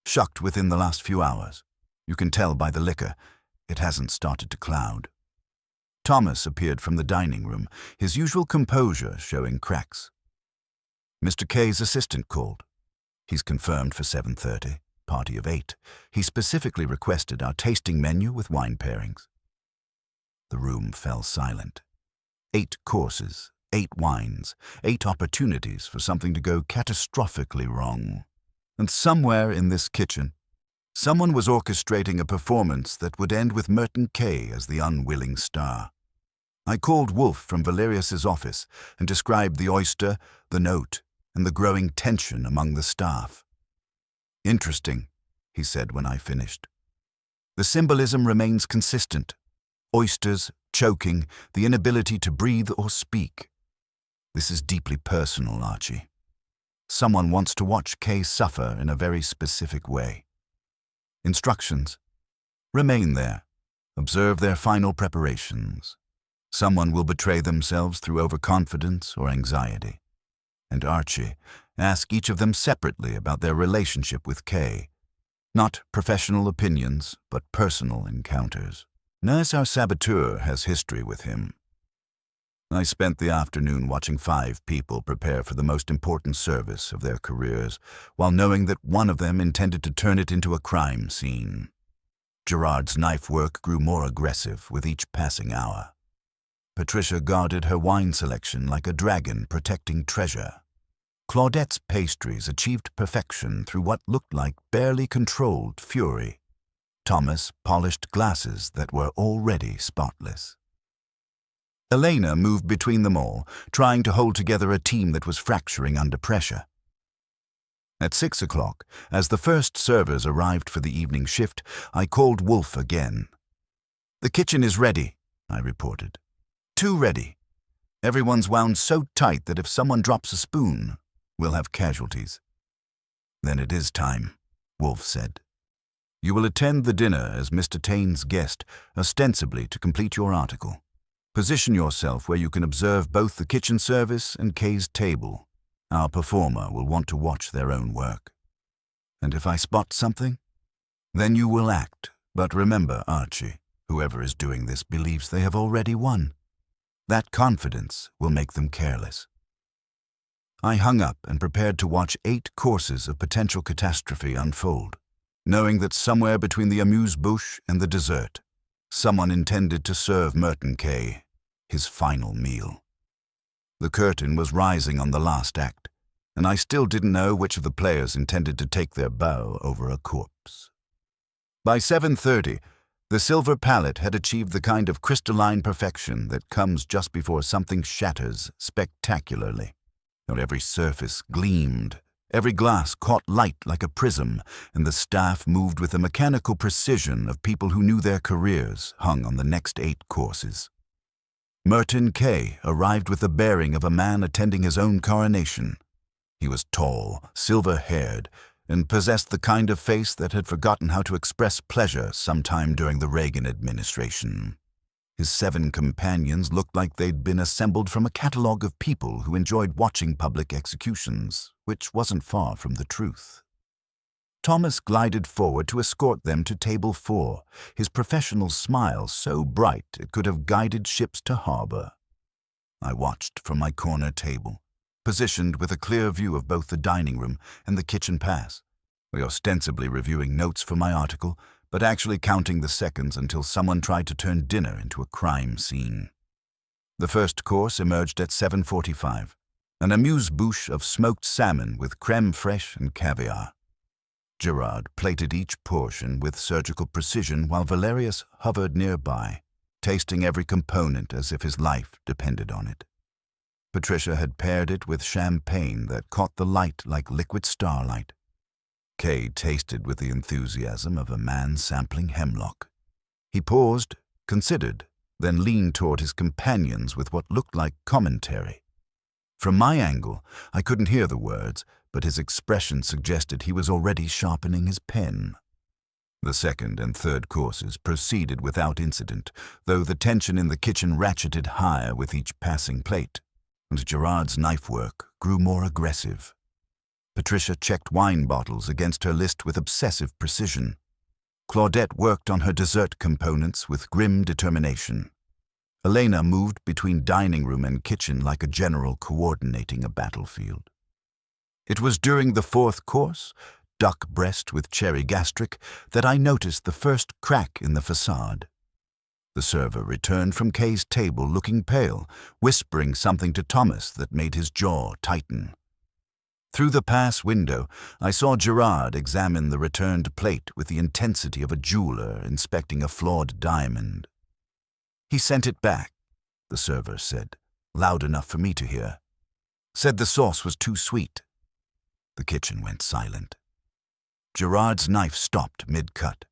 Speaker 1: Shucked within the last few hours. You can tell by the liquor. It hasn't started to cloud. Thomas appeared from the dining room, his usual composure showing cracks. Mr. K's assistant called. He's confirmed for 7:30, party of 8. He specifically requested our tasting menu with wine pairings. The room fell silent. 8 courses, 8 wines, 8 opportunities for something to go catastrophically wrong. And somewhere in this kitchen, Someone was orchestrating a performance that would end with Merton Kay as the unwilling star. I called Wolfe from Valerius's office and described the oyster, the note, and the growing tension among the staff. "Interesting," he said when I finished. "The symbolism remains consistent. Oysters, choking, the inability to breathe or speak. This is deeply personal, Archie. Someone wants to watch Kay suffer in a very specific way. Instructions: remain there. Observe their final preparations. Someone will betray themselves through overconfidence or anxiety. And Archie, ask each of them separately about their relationship with Kay. Not professional opinions, but personal encounters. Nurse, our saboteur, has history with him." I spent the afternoon watching 5 people prepare for the most important service of their careers, while knowing that one of them intended to turn it into a crime scene. Gerard's knife work grew more aggressive with each passing hour. Patricia guarded her wine selection like a dragon protecting treasure. Claudette's pastries achieved perfection through what looked like barely controlled fury. Thomas polished glasses that were already spotless. Elena moved between them all, trying to hold together a team that was fracturing under pressure. At 6 o'clock, as the first servers arrived for the evening shift, I called Wolfe again. "The kitchen is ready," I reported. "Too ready. Everyone's wound so tight that if someone drops a spoon, we'll have casualties." "Then it is time," Wolfe said. "You will attend the dinner as Mr. Taine's guest, ostensibly to complete your article. Position yourself where you can observe both the kitchen service and Kay's table. Our performer will want to watch their own work. And if I spot something, then you will act. But remember, Archie, whoever is doing this believes they have already won. That confidence will make them careless." I hung up and prepared to watch 8 courses of potential catastrophe unfold, knowing that somewhere between the amuse-bouche and the dessert, someone intended to serve Merton Kay his final meal. The curtain was rising on the last act, and I still didn't know which of the players intended to take their bow over a corpse. By 7:30, the silver palette had achieved the kind of crystalline perfection that comes just before something shatters spectacularly. Every surface gleamed, every glass caught light like a prism, and the staff moved with the mechanical precision of people who knew their careers hung on the next 8 courses. Merton Kay arrived with the bearing of a man attending his own coronation. He was tall, silver-haired, and possessed the kind of face that had forgotten how to express pleasure sometime during the Reagan administration. His 7 companions looked like they'd been assembled from a catalogue of people who enjoyed watching public executions, which wasn't far from the truth. Thomas glided forward to escort them to table 4, his professional smile so bright it could have guided ships to harbor. I watched from my corner table, positioned with a clear view of both the dining room and the kitchen pass, ostensibly reviewing notes for my article, but actually counting the seconds until someone tried to turn dinner into a crime scene. The first course emerged at 7:45, an amuse-bouche of smoked salmon with crème fraîche and caviar. Gerard plated each portion with surgical precision while Valerius hovered nearby, tasting every component as if his life depended on it. Patricia had paired it with champagne that caught the light like liquid starlight. Kay tasted with the enthusiasm of a man sampling hemlock. He paused, considered, then leaned toward his companions with what looked like commentary. From my angle, I couldn't hear the words, but his expression suggested he was already sharpening his pen. The second and third courses proceeded without incident, though the tension in the kitchen ratcheted higher with each passing plate, and Gerard's knife work grew more aggressive. Patricia checked wine bottles against her list with obsessive precision. Claudette worked on her dessert components with grim determination. Elena moved between dining room and kitchen like a general coordinating a battlefield. It was during the 4th course, duck breast with cherry gastric, that I noticed the first crack in the facade. The server returned from Kay's table looking pale, whispering something to Thomas that made his jaw tighten. Through the pass window, I saw Gerard examine the returned plate with the intensity of a jeweler inspecting a flawed diamond. "He sent it back," the server said, loud enough for me to hear. "Said the sauce was too sweet." The kitchen went silent. Gerard's knife stopped mid-cut.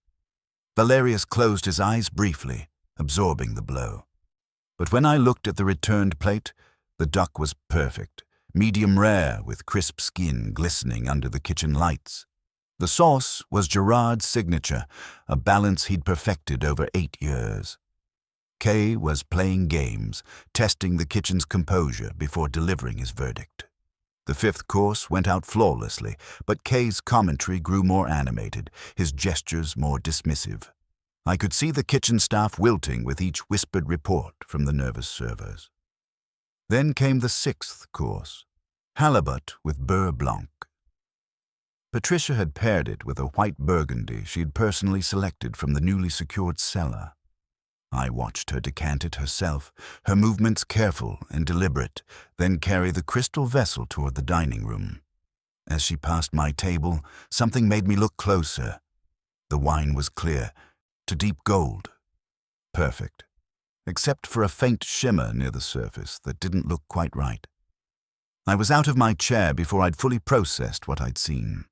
Speaker 1: Valerius closed his eyes briefly, absorbing the blow. But when I looked at the returned plate, the duck was perfect, medium rare with crisp skin glistening under the kitchen lights. The sauce was Gerard's signature, a balance he'd perfected over 8 years. Kay was playing games, testing the kitchen's composure before delivering his verdict. The 5th course went out flawlessly, but Kay's commentary grew more animated, his gestures more dismissive. I could see the kitchen staff wilting with each whispered report from the nervous servers. Then came the 6th course, halibut with beurre blanc. Patricia had paired it with a white burgundy she had personally selected from the newly secured cellar. I watched her decant it herself, her movements careful and deliberate, then carry the crystal vessel toward the dining room. As she passed my table, something made me look closer. The wine was clear, to deep gold. Perfect, except for a faint shimmer near the surface that didn't look quite right. I was out of my chair before I'd fully processed what I'd seen.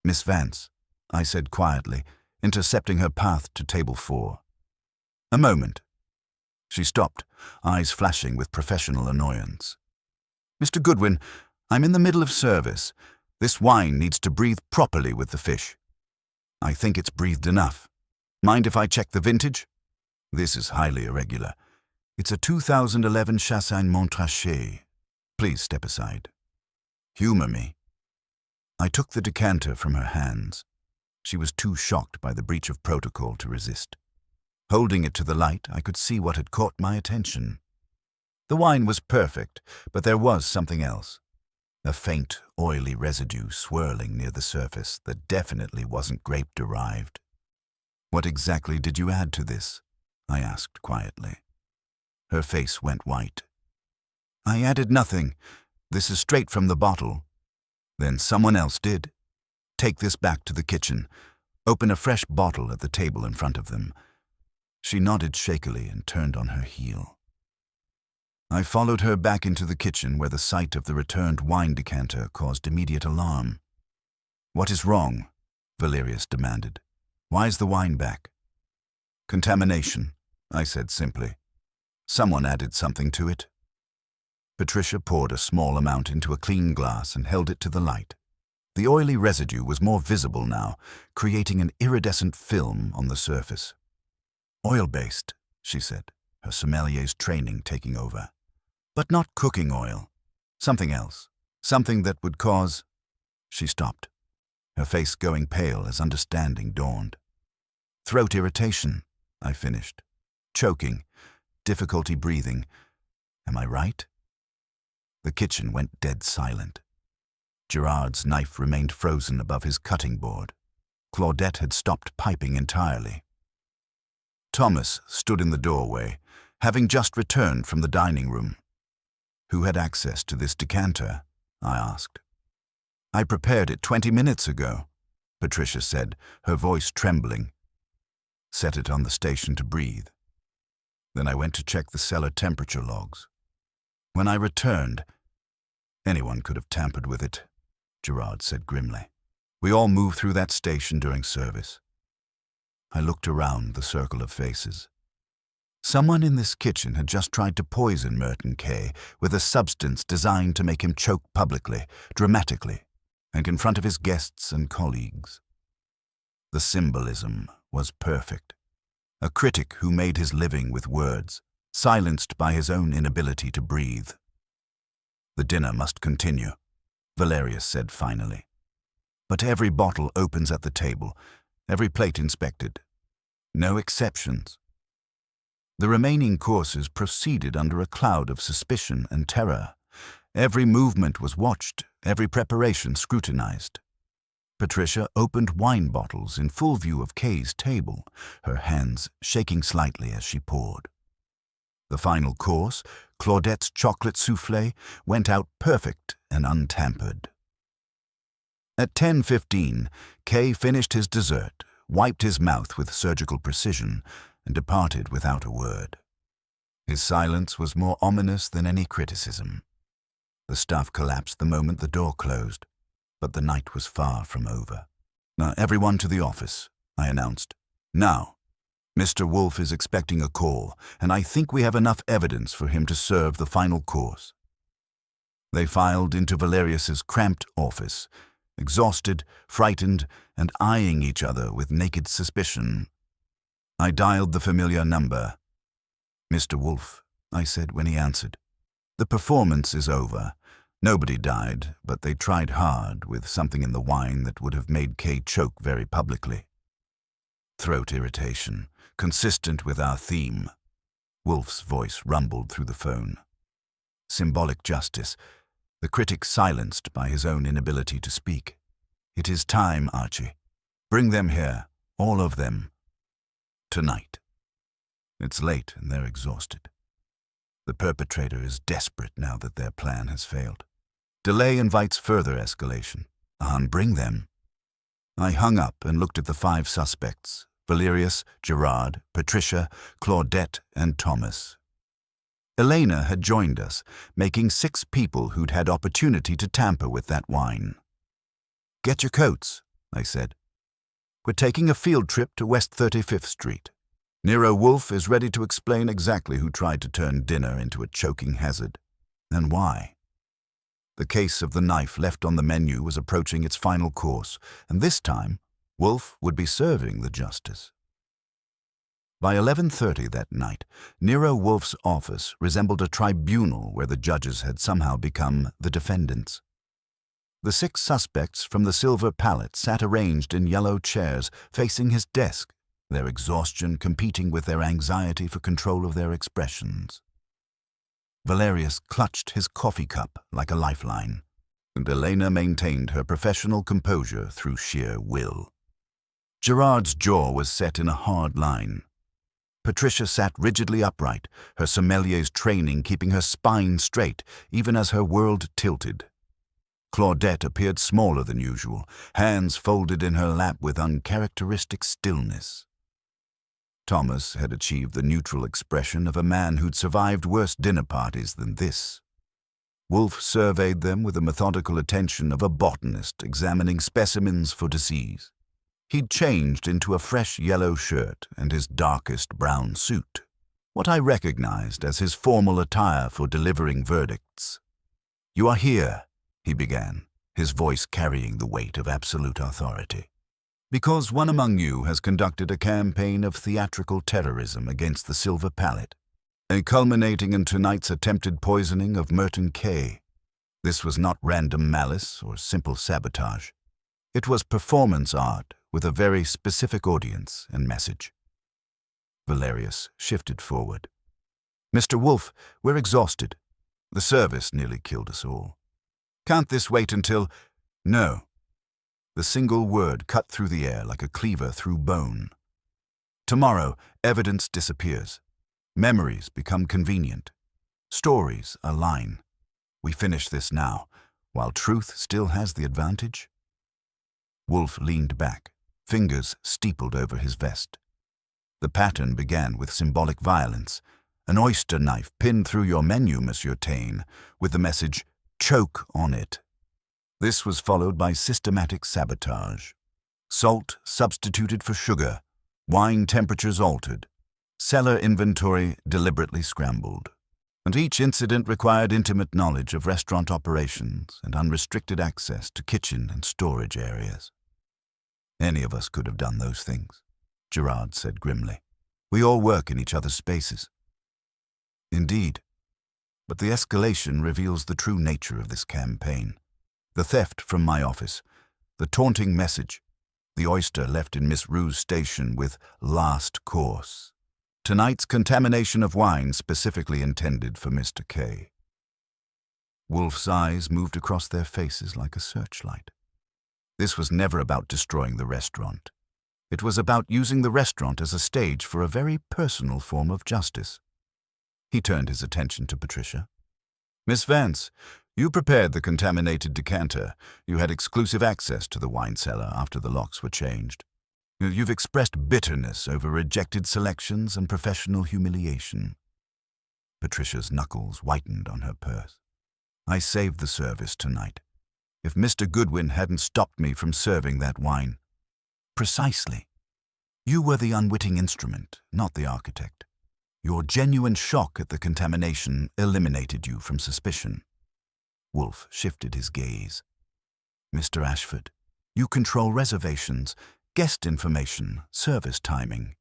Speaker 1: "Miss Vance," I said quietly, intercepting her path to table 4. "A moment." She stopped, eyes flashing with professional annoyance. "Mr. Goodwin, I'm in the middle of service. This wine needs to breathe properly with the fish." "I think it's breathed enough. Mind if I check the vintage?" "This is highly irregular. It's a 2011 Chassagne Montrachet. Please step aside." "Humor me." I took the decanter from her hands. She was too shocked by the breach of protocol to resist. Holding it to the light, I could see what had caught my attention. The wine was perfect, but there was something else. A faint, oily residue swirling near the surface that definitely wasn't grape-derived. "What exactly did you add to this?" I asked quietly. Her face went white. "I added nothing. This is straight from the bottle." "Then someone else did. Take this back to the kitchen. Open a fresh bottle at the table in front of them." She nodded shakily and turned on her heel. I followed her back into the kitchen where the sight of the returned wine decanter caused immediate alarm. "What is wrong?" Valerius demanded. "Why is the wine back?" "Contamination," I said simply. "Someone added something to it." Patricia poured a small amount into a clean glass and held it to the light. The oily residue was more visible now, creating an iridescent film on the surface. "Oil-based," she said, her sommelier's training taking over. "But not cooking oil. Something else. Something that would cause—" She stopped, her face going pale as understanding dawned. "Throat irritation," I finished. "Choking. Difficulty breathing. Am I right?" The kitchen went dead silent. Gerard's knife remained frozen above his cutting board. Claudette had stopped piping entirely. Thomas stood in the doorway, having just returned from the dining room. "Who had access to this decanter?" I asked. "I prepared it 20 minutes ago," Patricia said, her voice trembling. "Set it on the station to breathe. Then I went to check the cellar temperature logs. When I returned, anyone could have tampered with it," Gerard said grimly. "We all moved through that station during service." I looked around the circle of faces. Someone in this kitchen had just tried to poison Merton Kay with a substance designed to make him choke publicly, dramatically, and in front of his guests and colleagues. The symbolism was perfect. A critic who made his living with words, silenced by his own inability to breathe. "The dinner must continue," Valerius said finally. "But every bottle opens at the table, every plate inspected. No exceptions." The remaining courses proceeded under a cloud of suspicion and terror. Every movement was watched, every preparation scrutinized. Patricia opened wine bottles in full view of Kay's table, her hands shaking slightly as she poured. The final course, Claudette's chocolate soufflé, went out perfect and untampered. At 10:15, Kay finished his dessert, wiped his mouth with surgical precision, and departed without a word. His silence was more ominous than any criticism. The staff collapsed the moment the door closed, but the night was far from over. "Now, everyone to the office," I announced. "Now, Mr. Wolfe is expecting a call, and I think we have enough evidence for him to serve the final course." They filed into Valerius's cramped office, exhausted, frightened, and eyeing each other with naked suspicion. I dialed the familiar number. "Mr. Wolfe," I said when he answered. "The performance is over. Nobody died, but they tried hard with something in the wine that would have made Kay choke very publicly. Throat irritation, consistent with our theme." Wolfe's voice rumbled through the phone. Symbolic justice, the critic silenced by his own inability to speak. "It is time, Archie. Bring them here, all of them. Tonight. It's late and they're exhausted. The perpetrator is desperate now that their plan has failed. Delay invites further escalation. Bring them." I hung up and looked at the 5 suspects: Valerius, Gerard, Patricia, Claudette, and Thomas. Elena had joined us, making 6 people who'd had opportunity to tamper with that wine. "Get your coats," I said. "We're taking a field trip to West 35th Street. Nero Wolfe is ready to explain exactly who tried to turn dinner into a choking hazard, and why." The case of the knife left on the menu was approaching its final course, and this time, Wolfe would be serving the justice. By 11:30 that night, Nero Wolfe's office resembled a tribunal where the judges had somehow become the defendants. The 6 suspects from the Silver Palette sat arranged in yellow chairs facing his desk, their exhaustion competing with their anxiety for control of their expressions. Valerius clutched his coffee cup like a lifeline, and Elena maintained her professional composure through sheer will. Gerard's jaw was set in a hard line. Patricia sat rigidly upright, her sommelier's training keeping her spine straight even as her world tilted. Claudette appeared smaller than usual, hands folded in her lap with uncharacteristic stillness. Thomas had achieved the neutral expression of a man who'd survived worse dinner parties than this. Wolfe surveyed them with the methodical attention of a botanist examining specimens for disease. He'd changed into a fresh yellow shirt and his darkest brown suit, what I recognized as his formal attire for delivering verdicts. "You are here," he began, his voice carrying the weight of absolute authority, "because one among you has conducted a campaign of theatrical terrorism against the Silver Palette, culminating in tonight's attempted poisoning of Merton Kay. This was not random malice or simple sabotage. It was performance art with a very specific audience and message." Valerius shifted forward. "Mr. Wolfe, we're exhausted. The service nearly killed us all. Can't this wait until—" "No." The single word cut through the air like a cleaver through bone. "Tomorrow, evidence disappears. Memories become convenient. Stories align. We finish this now, while truth still has the advantage." Wolfe leaned back, fingers steepled over his vest. The pattern began with symbolic violence, an oyster knife pinned through your menu, Monsieur Taine, with the message, "Choke on it." This was followed by systematic sabotage. Salt substituted for sugar, wine temperatures altered, cellar inventory deliberately scrambled. And each incident required intimate knowledge of restaurant operations and unrestricted access to kitchen and storage areas. "Any of us could have done those things," Gerard said grimly. "We all work in each other's spaces." "Indeed. But the escalation reveals the true nature of this campaign. The theft from my office, the taunting message, the oyster left in Miss Rue's station with 'last course'. Tonight's contamination of wine specifically intended for Mr. Kay." Wolfe's eyes moved across their faces like a searchlight. This was never about destroying the restaurant. It was about using the restaurant as a stage for a very personal form of justice. He turned his attention to Patricia. Miss Vance, you prepared the contaminated decanter. You had exclusive access to the wine cellar after the locks were changed. You've expressed bitterness over rejected selections and professional humiliation. Patricia's knuckles whitened on her purse. I saved the service tonight. If Mr. Goodwin hadn't stopped me from serving that wine. Precisely. You were the unwitting instrument, not the architect. Your genuine shock at the contamination eliminated you from suspicion. Wolfe shifted his gaze. Mr. Ashford, you control reservations, guest information, service timing.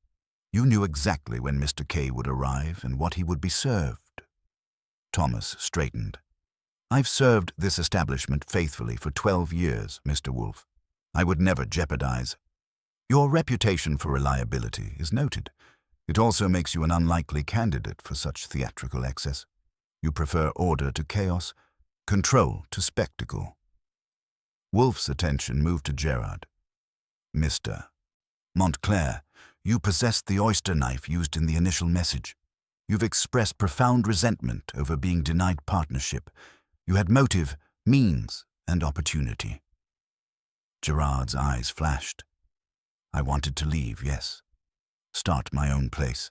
Speaker 1: You knew exactly when Mr. K would arrive and what he would be served. Thomas straightened. I've served this establishment faithfully for 12 years, Mr. Wolfe. I would never jeopardize. Your reputation for reliability is noted. It also makes you an unlikely candidate for such theatrical excess. You prefer order to chaos, control to spectacle. Wolfe's attention moved to Gerard. Mr. Montclair, you possessed the oyster knife used in the initial message. You've expressed profound resentment over being denied partnership. You had motive, means, and opportunity. Gerard's eyes flashed. I wanted to leave, yes. Start my own place.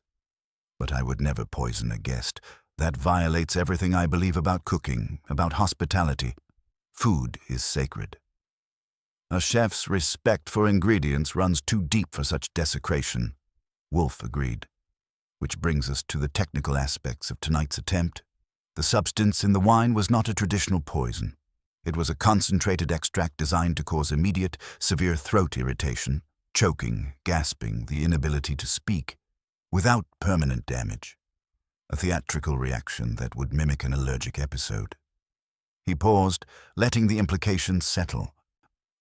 Speaker 1: But I would never poison a guest. That violates everything I believe about cooking, about hospitality. Food is sacred. A chef's respect for ingredients runs too deep for such desecration, Wolfe agreed. Which brings us to the technical aspects of tonight's attempt. The substance in the wine was not a traditional poison. It was a concentrated extract designed to cause immediate, severe throat irritation, choking, gasping, the inability to speak, without permanent damage. A theatrical reaction that would mimic an allergic episode. He paused, letting the implications settle.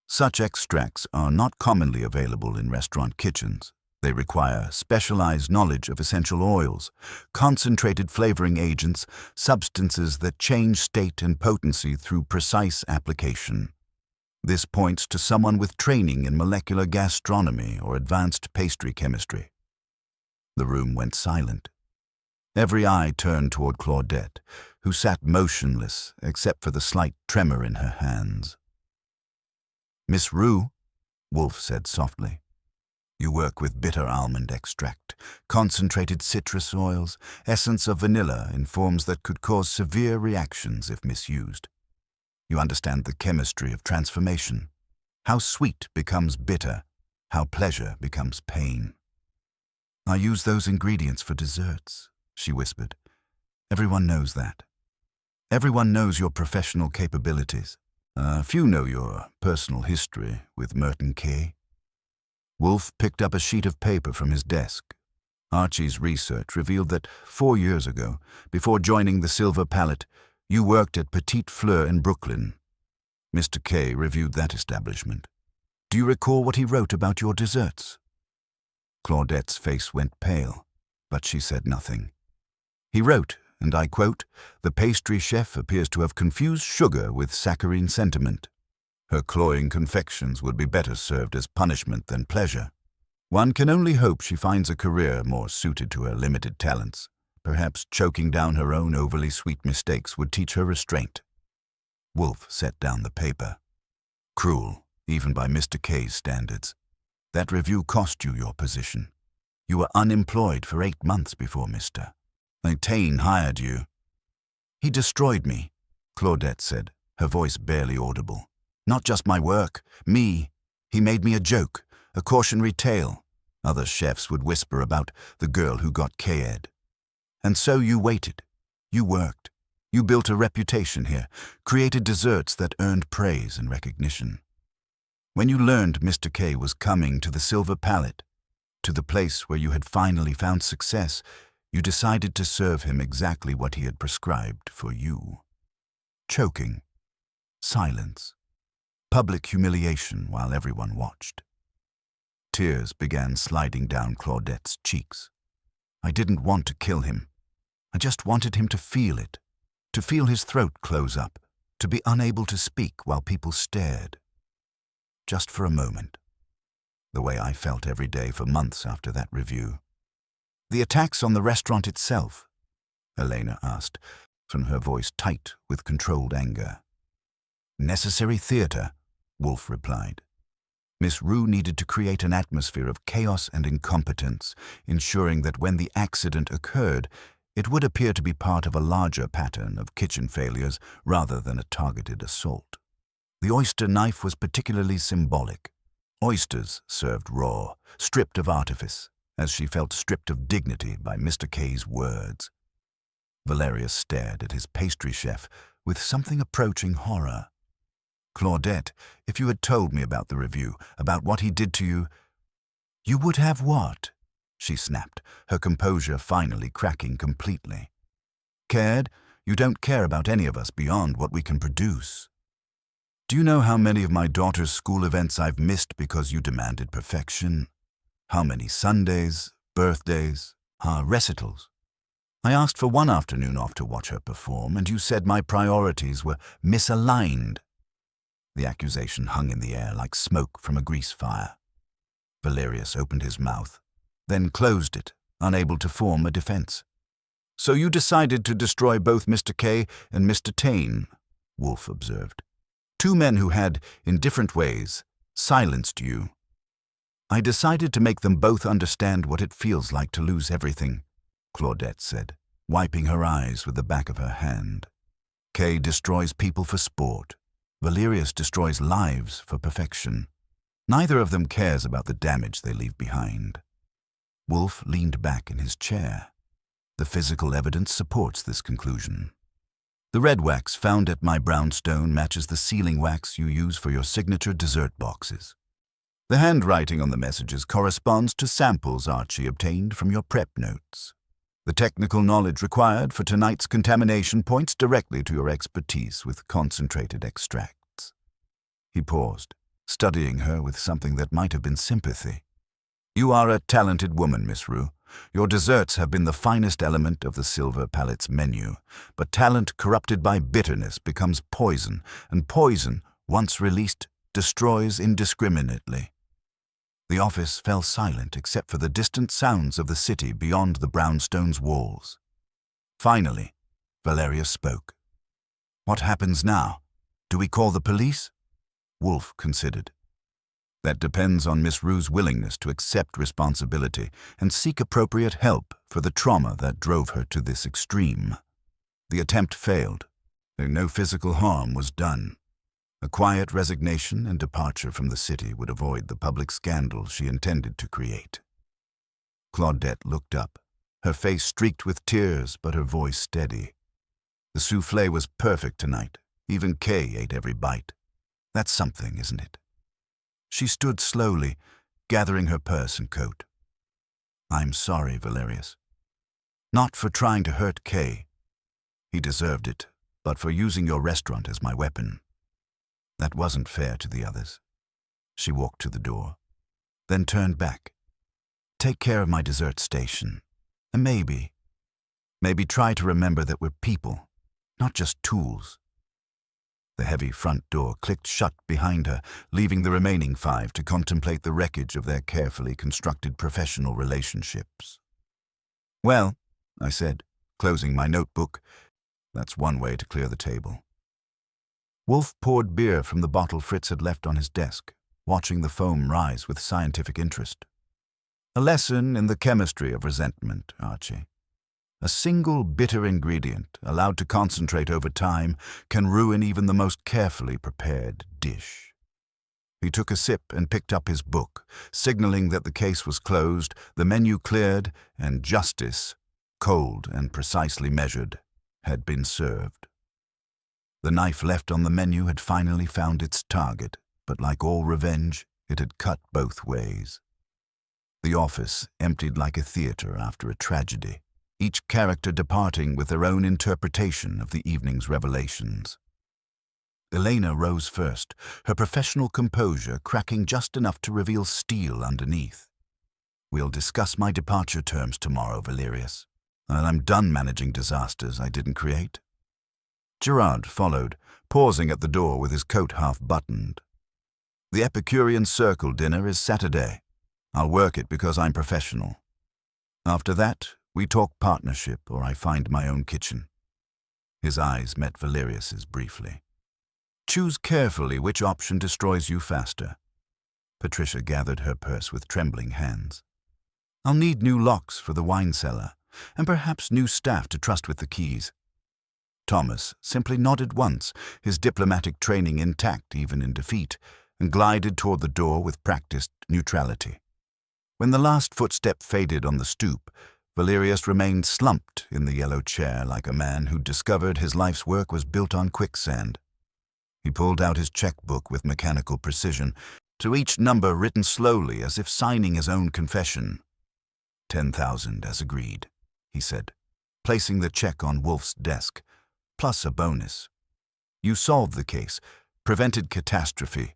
Speaker 1: Such extracts are not commonly available in restaurant kitchens. They require specialized knowledge of essential oils, concentrated flavoring agents, substances that change state and potency through precise application. This points to someone with training in molecular gastronomy or advanced pastry chemistry. The room went silent. Every eye turned toward Claudette, who sat motionless except for the slight tremor in her hands. Miss Rue, Wolfe said softly, you work with bitter almond extract, concentrated citrus oils, essence of vanilla in forms that could cause severe reactions if misused. You understand the chemistry of transformation, how sweet becomes bitter, how pleasure becomes pain. I use those ingredients for desserts, she whispered. Everyone knows that. Everyone knows your professional capabilities. Few know your personal history with Merton K. Wolfe picked up a sheet of paper from his desk. Archie's research revealed that 4 years ago, before joining the Silver Palette, you worked at Petite Fleur in Brooklyn. Mr. K reviewed that establishment. Do you recall what he wrote about your desserts? Claudette's face went pale, but she said nothing. He wrote, and I quote, "The pastry chef appears to have confused sugar with saccharine sentiment. Her cloying confections would be better served as punishment than pleasure. One can only hope she finds a career more suited to her limited talents. Perhaps choking down her own overly sweet mistakes would teach her restraint." Wolfe set down the paper. Cruel, even by Mr. K's standards. That review cost you your position. You were unemployed for 8 months before Mr. Tane hired you. He destroyed me, Claudette said, her voice barely audible. Not just my work, me. He made me a joke, a cautionary tale. Other chefs would whisper about the girl who got K-Ed. And so you waited. You worked. You built a reputation here, created desserts that earned praise and recognition. When you learned Mr. K was coming to the Silver Palette, to the place where you had finally found success, you decided to serve him exactly what he had prescribed for you. Choking. Silence. Public humiliation while everyone watched. Tears began sliding down Claudette's cheeks. I didn't want to kill him. I just wanted him to feel it, to feel his throat close up, to be unable to speak while people stared. Just for a moment. The way I felt every day for months after that review. The attacks on the restaurant itself, Elena asked. and her voice tight with controlled anger. Necessary theatre, Wolfe replied. Miss Rue needed to create an atmosphere of chaos and incompetence, ensuring that when the accident occurred, it would appear to be part of a larger pattern of kitchen failures rather than a targeted assault. The oyster knife was particularly symbolic. Oysters served raw, stripped of artifice, as she felt stripped of dignity by Mr. K's words. Valerius stared at his pastry chef with something approaching horror. Claudette, if you had told me about the review, about what he did to you— You would have what? She snapped, her composure finally cracking completely. Cared? You don't care about any of us beyond what we can produce. Do you know how many of my daughter's school events I've missed because you demanded perfection? How many Sundays, birthdays, recitals? I asked for one afternoon off to watch her perform, and you said my priorities were misaligned. The accusation hung in the air like smoke from a grease fire. Valerius opened his mouth, then closed it, unable to form a defense. So you decided to destroy both Mr. K and Mr. Taine, Wolfe observed. Two men who had, in different ways, silenced you. I decided to make them both understand what it feels like to lose everything, Claudette said, wiping her eyes with the back of her hand. K destroys people for sport. Valerius destroys lives for perfection. Neither of them cares about the damage they leave behind. Wolfe leaned back in his chair. The physical evidence supports this conclusion. The red wax found at my brownstone matches the sealing wax you use for your signature dessert boxes. The handwriting on the messages corresponds to samples Archie obtained from your prep notes. The technical knowledge required for tonight's contamination points directly to your expertise with concentrated extracts. He paused, studying her with something that might have been sympathy. You are a talented woman, Miss Rue. Your desserts have been the finest element of the Silver Palette's menu, but talent corrupted by bitterness becomes poison, and poison, once released, destroys indiscriminately. The office fell silent except for the distant sounds of the city beyond the brownstone's walls. Finally, Valerius spoke. What happens now? Do we call the police? Wolfe considered. That depends on Miss Rue's willingness to accept responsibility and seek appropriate help for the trauma that drove her to this extreme. The attempt failed, though no physical harm was done. A quiet resignation and departure from the city would avoid the public scandal she intended to create. Claudette looked up, her face streaked with tears but her voice steady. The soufflé was perfect tonight. Even Kay ate every bite. That's something, isn't it? She stood slowly, gathering her purse and coat. I'm sorry, Valerius. Not for trying to hurt Kay. He deserved it, but for using your restaurant as my weapon. That wasn't fair to the others. She walked to the door, then turned back. Take care of my dessert station, and maybe try to remember that we're people, not just tools. The heavy front door clicked shut behind her, leaving the remaining 5 to contemplate the wreckage of their carefully constructed professional relationships. Well, I said, closing my notebook, that's one way to clear the table. Wolfe poured beer from the bottle Fritz had left on his desk, watching the foam rise with scientific interest. A lesson in the chemistry of resentment, Archie. A single bitter ingredient, allowed to concentrate over time, can ruin even the most carefully prepared dish. He took a sip and picked up his book, signaling that the case was closed, the menu cleared, and justice, cold and precisely measured, had been served. The knife left on the menu had finally found its target, but like all revenge, it had cut both ways. The office emptied like a theater after a tragedy, each character departing with their own interpretation of the evening's revelations. Elena rose first, her professional composure cracking just enough to reveal steel underneath. We'll discuss my departure terms tomorrow, Valerius, and I'm done managing disasters I didn't create. Gerard followed, pausing at the door with his coat half buttoned. The Epicurean Circle dinner is Saturday. I'll work it because I'm professional. After that, we talk partnership or I find my own kitchen. His eyes met Valerius's briefly. Choose carefully which option destroys you faster. Patricia gathered her purse with trembling hands. I'll need new locks for the wine cellar, and perhaps new staff to trust with the keys. Thomas simply nodded once, his diplomatic training intact even in defeat, and glided toward the door with practiced neutrality. When the last footstep faded on the stoop, Valerius remained slumped in the yellow chair like a man who'd discovered his life's work was built on quicksand. He pulled out his checkbook with mechanical precision, to each number written slowly as if signing his own confession. 10,000 as agreed, he said, placing the check on Wolfe's desk, plus a bonus. You solved the case, prevented catastrophe,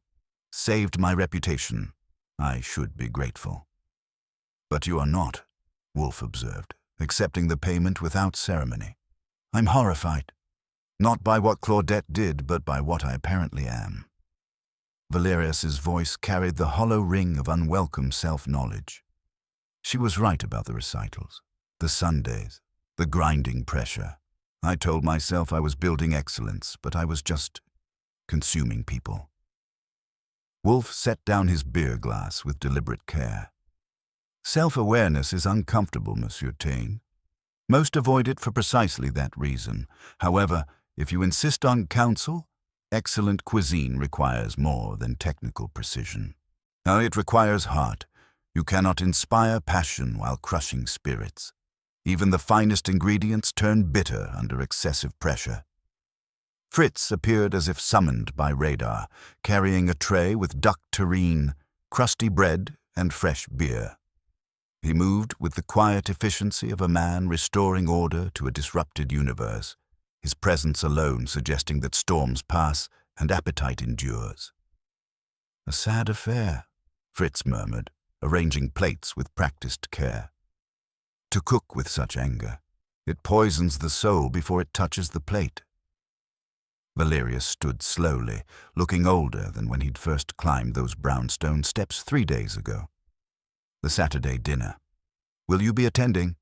Speaker 1: saved my reputation. I should be grateful. But you are not, Wolfe observed, accepting the payment without ceremony. I'm horrified, not by what Claudette did, but by what I apparently am. Valerius's voice carried the hollow ring of unwelcome self-knowledge. She was right about the recitals, the Sundays, the grinding pressure. I told myself I was building excellence, but I was just consuming people. Wolfe set down his beer glass with deliberate care. Self-awareness is uncomfortable, Monsieur Taine. Most avoid it for precisely that reason. However, if you insist on counsel, excellent cuisine requires more than technical precision. It requires heart. You cannot inspire passion while crushing spirits. Even the finest ingredients turn bitter under excessive pressure. Fritz appeared as if summoned by radar, carrying a tray with duck terrine, crusty bread, and fresh beer. He moved with the quiet efficiency of a man restoring order to a disrupted universe, his presence alone suggesting that storms pass and appetite endures. A sad affair, Fritz murmured, arranging plates with practiced care. To cook with such anger, it poisons the soul before it touches the plate. Valerius stood slowly, looking older than when he'd first climbed those brownstone steps 3 days ago. The Saturday dinner. Will you be attending?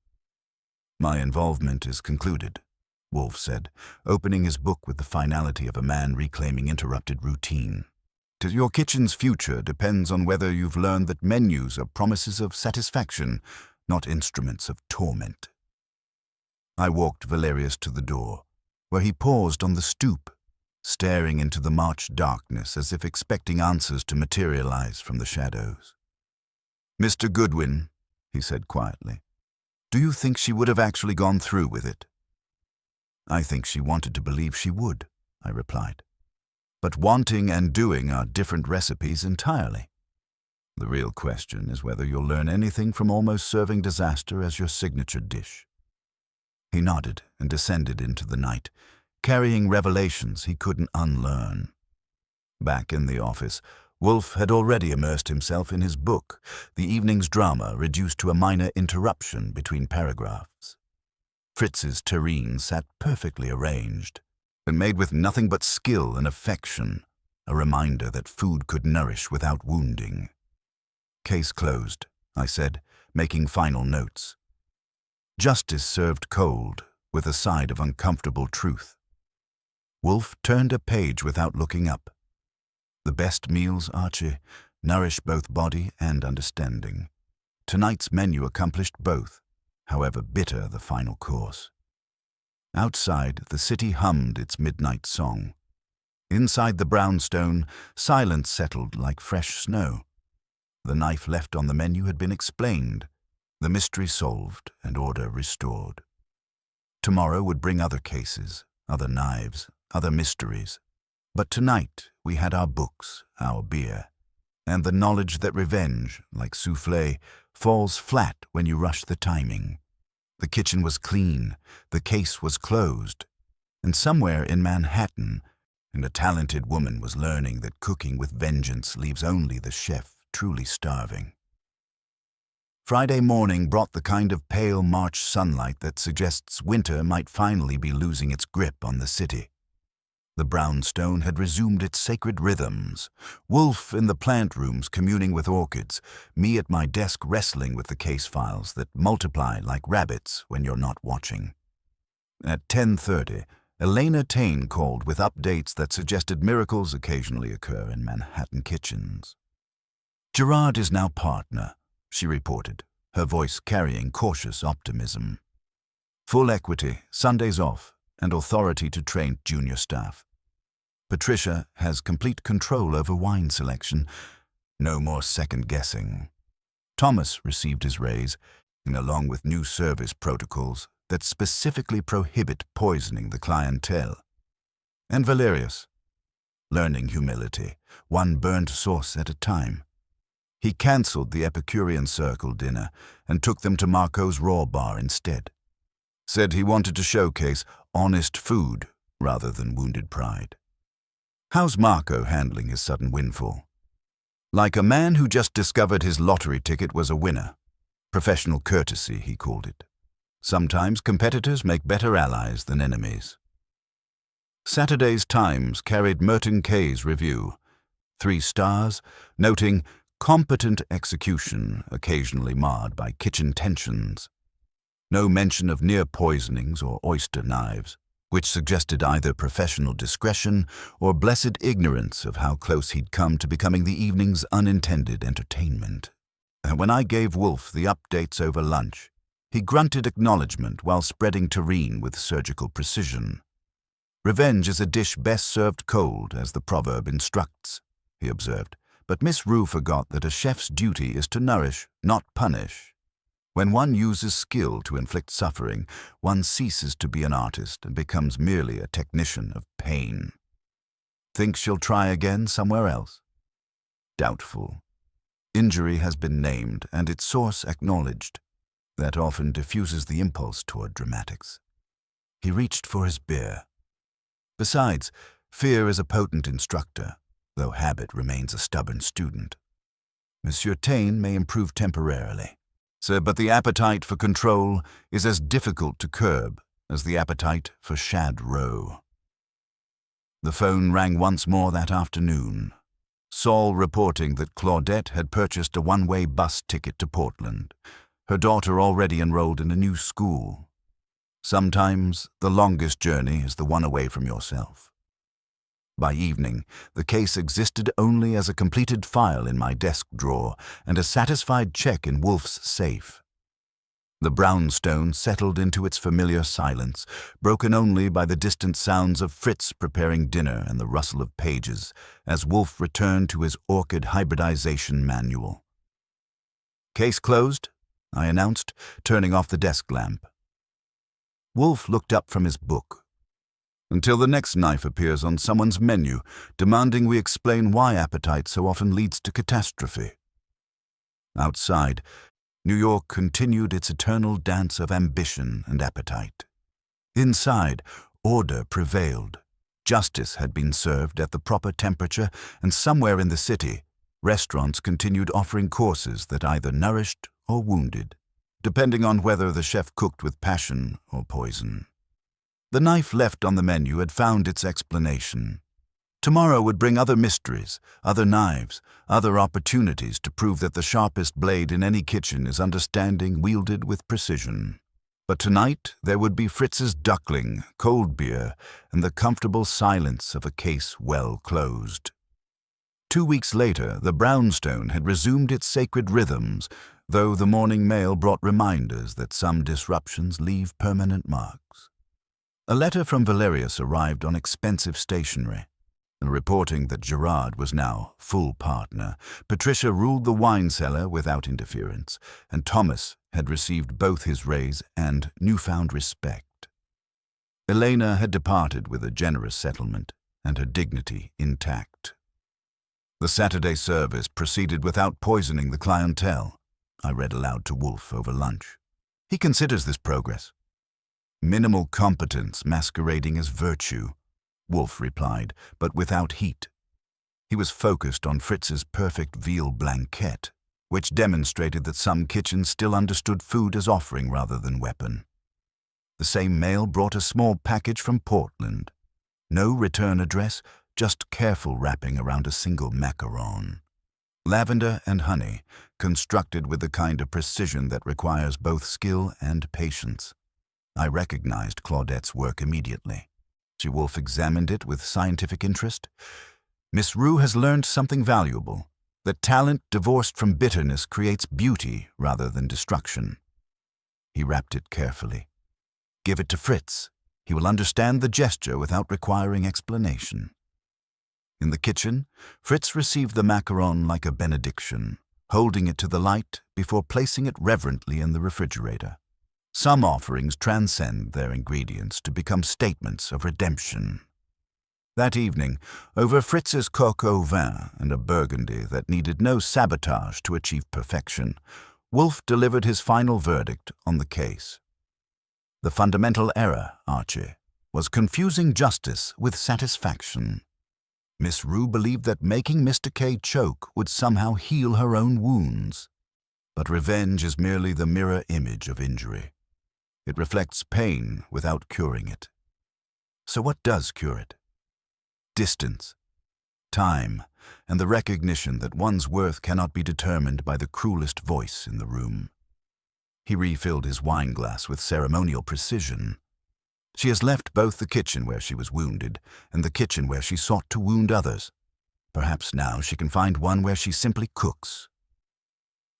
Speaker 1: My involvement is concluded, Wolfe said, opening his book with the finality of a man reclaiming interrupted routine. Your kitchen's future depends on whether you've learned that menus are promises of satisfaction, not instruments of torment. I walked Valerius to the door, where he paused on the stoop, staring into the March darkness as if expecting answers to materialize from the shadows. Mr. Goodwin, he said quietly, do you think she would have actually gone through with it? I think she wanted to believe she would, I replied. But wanting and doing are different recipes entirely. The real question is whether you'll learn anything from almost serving disaster as your signature dish. He nodded and descended into the night, carrying revelations he couldn't unlearn. Back in the office, Wolfe had already immersed himself in his book, the evening's drama reduced to a minor interruption between paragraphs. Fritz's terrine sat perfectly arranged, and made with nothing but skill and affection, a reminder that food could nourish without wounding. Case closed, I said, making final notes. Justice served cold, with a side of uncomfortable truth. Wolfe turned a page without looking up. The best meals, Archie, nourish both body and understanding. Tonight's menu accomplished both, however bitter the final course. Outside, the city hummed its midnight song. Inside the brownstone, silence settled like fresh snow. The knife left on the menu had been explained, the mystery solved and order restored. Tomorrow would bring other cases, other knives, other mysteries. But tonight we had our books, our beer, and the knowledge that revenge, like soufflé, falls flat when you rush the timing. The kitchen was clean, the case was closed, and somewhere in Manhattan, a talented woman was learning that cooking with vengeance leaves only the chef truly starving. Friday morning brought the kind of pale March sunlight that suggests winter might finally be losing its grip on the city. The brownstone had resumed its sacred rhythms, Wolfe in the plant rooms communing with orchids, me at my desk wrestling with the case files that multiply like rabbits when you're not watching. At 10:30, Elena Taine called with updates that suggested miracles occasionally occur in Manhattan kitchens. "Gerard is now partner," she reported, her voice carrying cautious optimism. "Full equity, Sundays off, and authority to train junior staff. Patricia has complete control over wine selection. No more second-guessing." Thomas received his raise, along with new service protocols that specifically prohibit poisoning the clientele. And Valerius, learning humility, one burnt sauce at a time. He cancelled the Epicurean Circle dinner and took them to Marco's Raw Bar instead. Said he wanted to showcase honest food rather than wounded pride. How's Marco handling his sudden windfall? Like a man who just discovered his lottery ticket was a winner. Professional courtesy, he called it. Sometimes competitors make better allies than enemies. Saturday's Times carried Merton Kay's review, 3 stars, noting competent execution occasionally marred by kitchen tensions. No mention of near poisonings or oyster knives, which suggested either professional discretion or blessed ignorance of how close he'd come to becoming the evening's unintended entertainment. And when I gave Wolfe the updates over lunch, he grunted acknowledgement while spreading terrine with surgical precision. "Revenge is a dish best served cold, as the proverb instructs," he observed, but Miss Rue forgot that a chef's duty is to nourish, not punish. When one uses skill to inflict suffering, one ceases to be an artist and becomes merely a technician of pain. "Think she'll try again somewhere else?" "Doubtful. Injury has been named and its source acknowledged. That often diffuses the impulse toward dramatics." He reached for his beer. Besides, fear is a potent instructor, though habit remains a stubborn student. Monsieur Taine may improve temporarily, sir, but the appetite for control is as difficult to curb as the appetite for shad roe. The phone rang once more that afternoon. Saul reporting that Claudette had purchased a one-way bus ticket to Portland, her daughter already enrolled in a new school. Sometimes the longest journey is the one away from yourself. By evening, the case existed only as a completed file in my desk drawer and a satisfied check in Wolfe's safe. The brownstone settled into its familiar silence, broken only by the distant sounds of Fritz preparing dinner and the rustle of pages, as Wolfe returned to his orchid hybridization manual. "Case closed," I announced, turning off the desk lamp. Wolfe looked up from his book. "Until the next knife appears on someone's menu, demanding we explain why appetite so often leads to catastrophe." Outside, New York continued its eternal dance of ambition and appetite. Inside, order prevailed. Justice had been served at the proper temperature, and somewhere in the city, restaurants continued offering courses that either nourished or wounded, depending on whether the chef cooked with passion or poison. The knife left on the menu had found its explanation. Tomorrow would bring other mysteries, other knives, other opportunities to prove that the sharpest blade in any kitchen is understanding wielded with precision. But tonight there would be Fritz's duckling, cold beer, and the comfortable silence of a case well closed. 2 weeks later, the brownstone had resumed its sacred rhythms, though the morning mail brought reminders that some disruptions leave permanent marks. A letter from Valerius arrived on expensive stationery, reporting that Gerard was now full partner. Patricia ruled the wine cellar without interference, and Thomas had received both his raise and newfound respect. Elena had departed with a generous settlement and her dignity intact. "The Saturday service proceeded without poisoning the clientele," I read aloud to Wolfe over lunch. "He considers this progress." "Minimal competence masquerading as virtue," Wolfe replied, but without heat. He was focused on Fritz's perfect veal blanquette, which demonstrated that some kitchens still understood food as offering rather than weapon. The same mail brought a small package from Portland. No return address, just careful wrapping around a single macaron. Lavender and honey, constructed with the kind of precision that requires both skill and patience. I recognized Claudette's work immediately. Archie Wolfe examined it with scientific interest. Miss Rue has learned something valuable, that talent divorced from bitterness creates beauty rather than destruction. He wrapped it carefully. Give it to Fritz. He will understand the gesture without requiring explanation. In the kitchen, Fritz received the macaron like a benediction, holding it to the light before placing it reverently in the refrigerator. Some offerings transcend their ingredients to become statements of redemption. That evening, over Fritz's coq au vin and a burgundy that needed no sabotage to achieve perfection, Wolfe delivered his final verdict on the case. The fundamental error, Archie, was confusing justice with satisfaction. Miss Rue believed that making Mr. K choke would somehow heal her own wounds. But revenge is merely the mirror image of injury. It reflects pain without curing it. So what does cure it? Distance, time, and the recognition that one's worth cannot be determined by the cruelest voice in the room. He refilled his wineglass with ceremonial precision. She has left both the kitchen where she was wounded and the kitchen where she sought to wound others. Perhaps now she can find one where she simply cooks.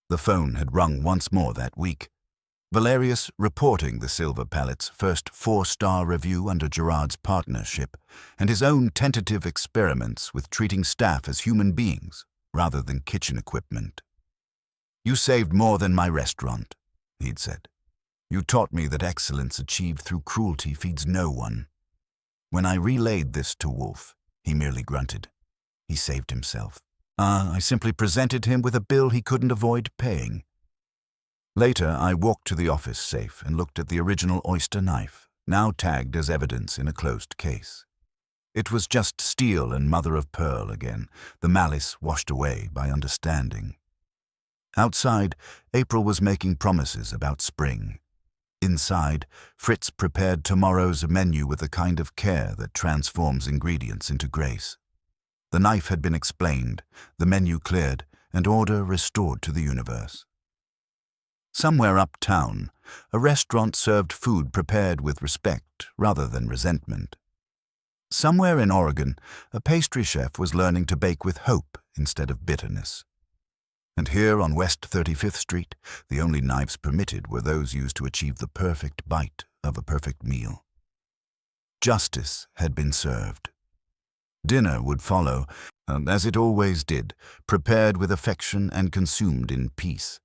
Speaker 1: The phone had rung once more that week. Valerius reporting the Silver Palet's first 4-star review under Gerard's partnership and his own tentative experiments with treating staff as human beings rather than kitchen equipment. "You saved more than my restaurant," he'd said. "You taught me that excellence achieved through cruelty feeds no one." When I relayed this to Wolfe, he merely grunted. He saved himself. I simply presented him with a bill he couldn't avoid paying. Later, I walked to the office safe and looked at the original oyster knife, now tagged as evidence in a closed case. It was just steel and mother of pearl again, the malice washed away by understanding. Outside, April was making promises about spring. Inside, Fritz prepared tomorrow's menu with the kind of care that transforms ingredients into grace. The knife had been explained, the menu cleared, and order restored to the universe. Somewhere uptown, a restaurant served food prepared with respect rather than resentment. Somewhere in Oregon, a pastry chef was learning to bake with hope instead of bitterness. And here on West 35th Street, the only knives permitted were those used to achieve the perfect bite of a perfect meal. Justice had been served. Dinner would follow, and as it always did, prepared with affection and consumed in peace.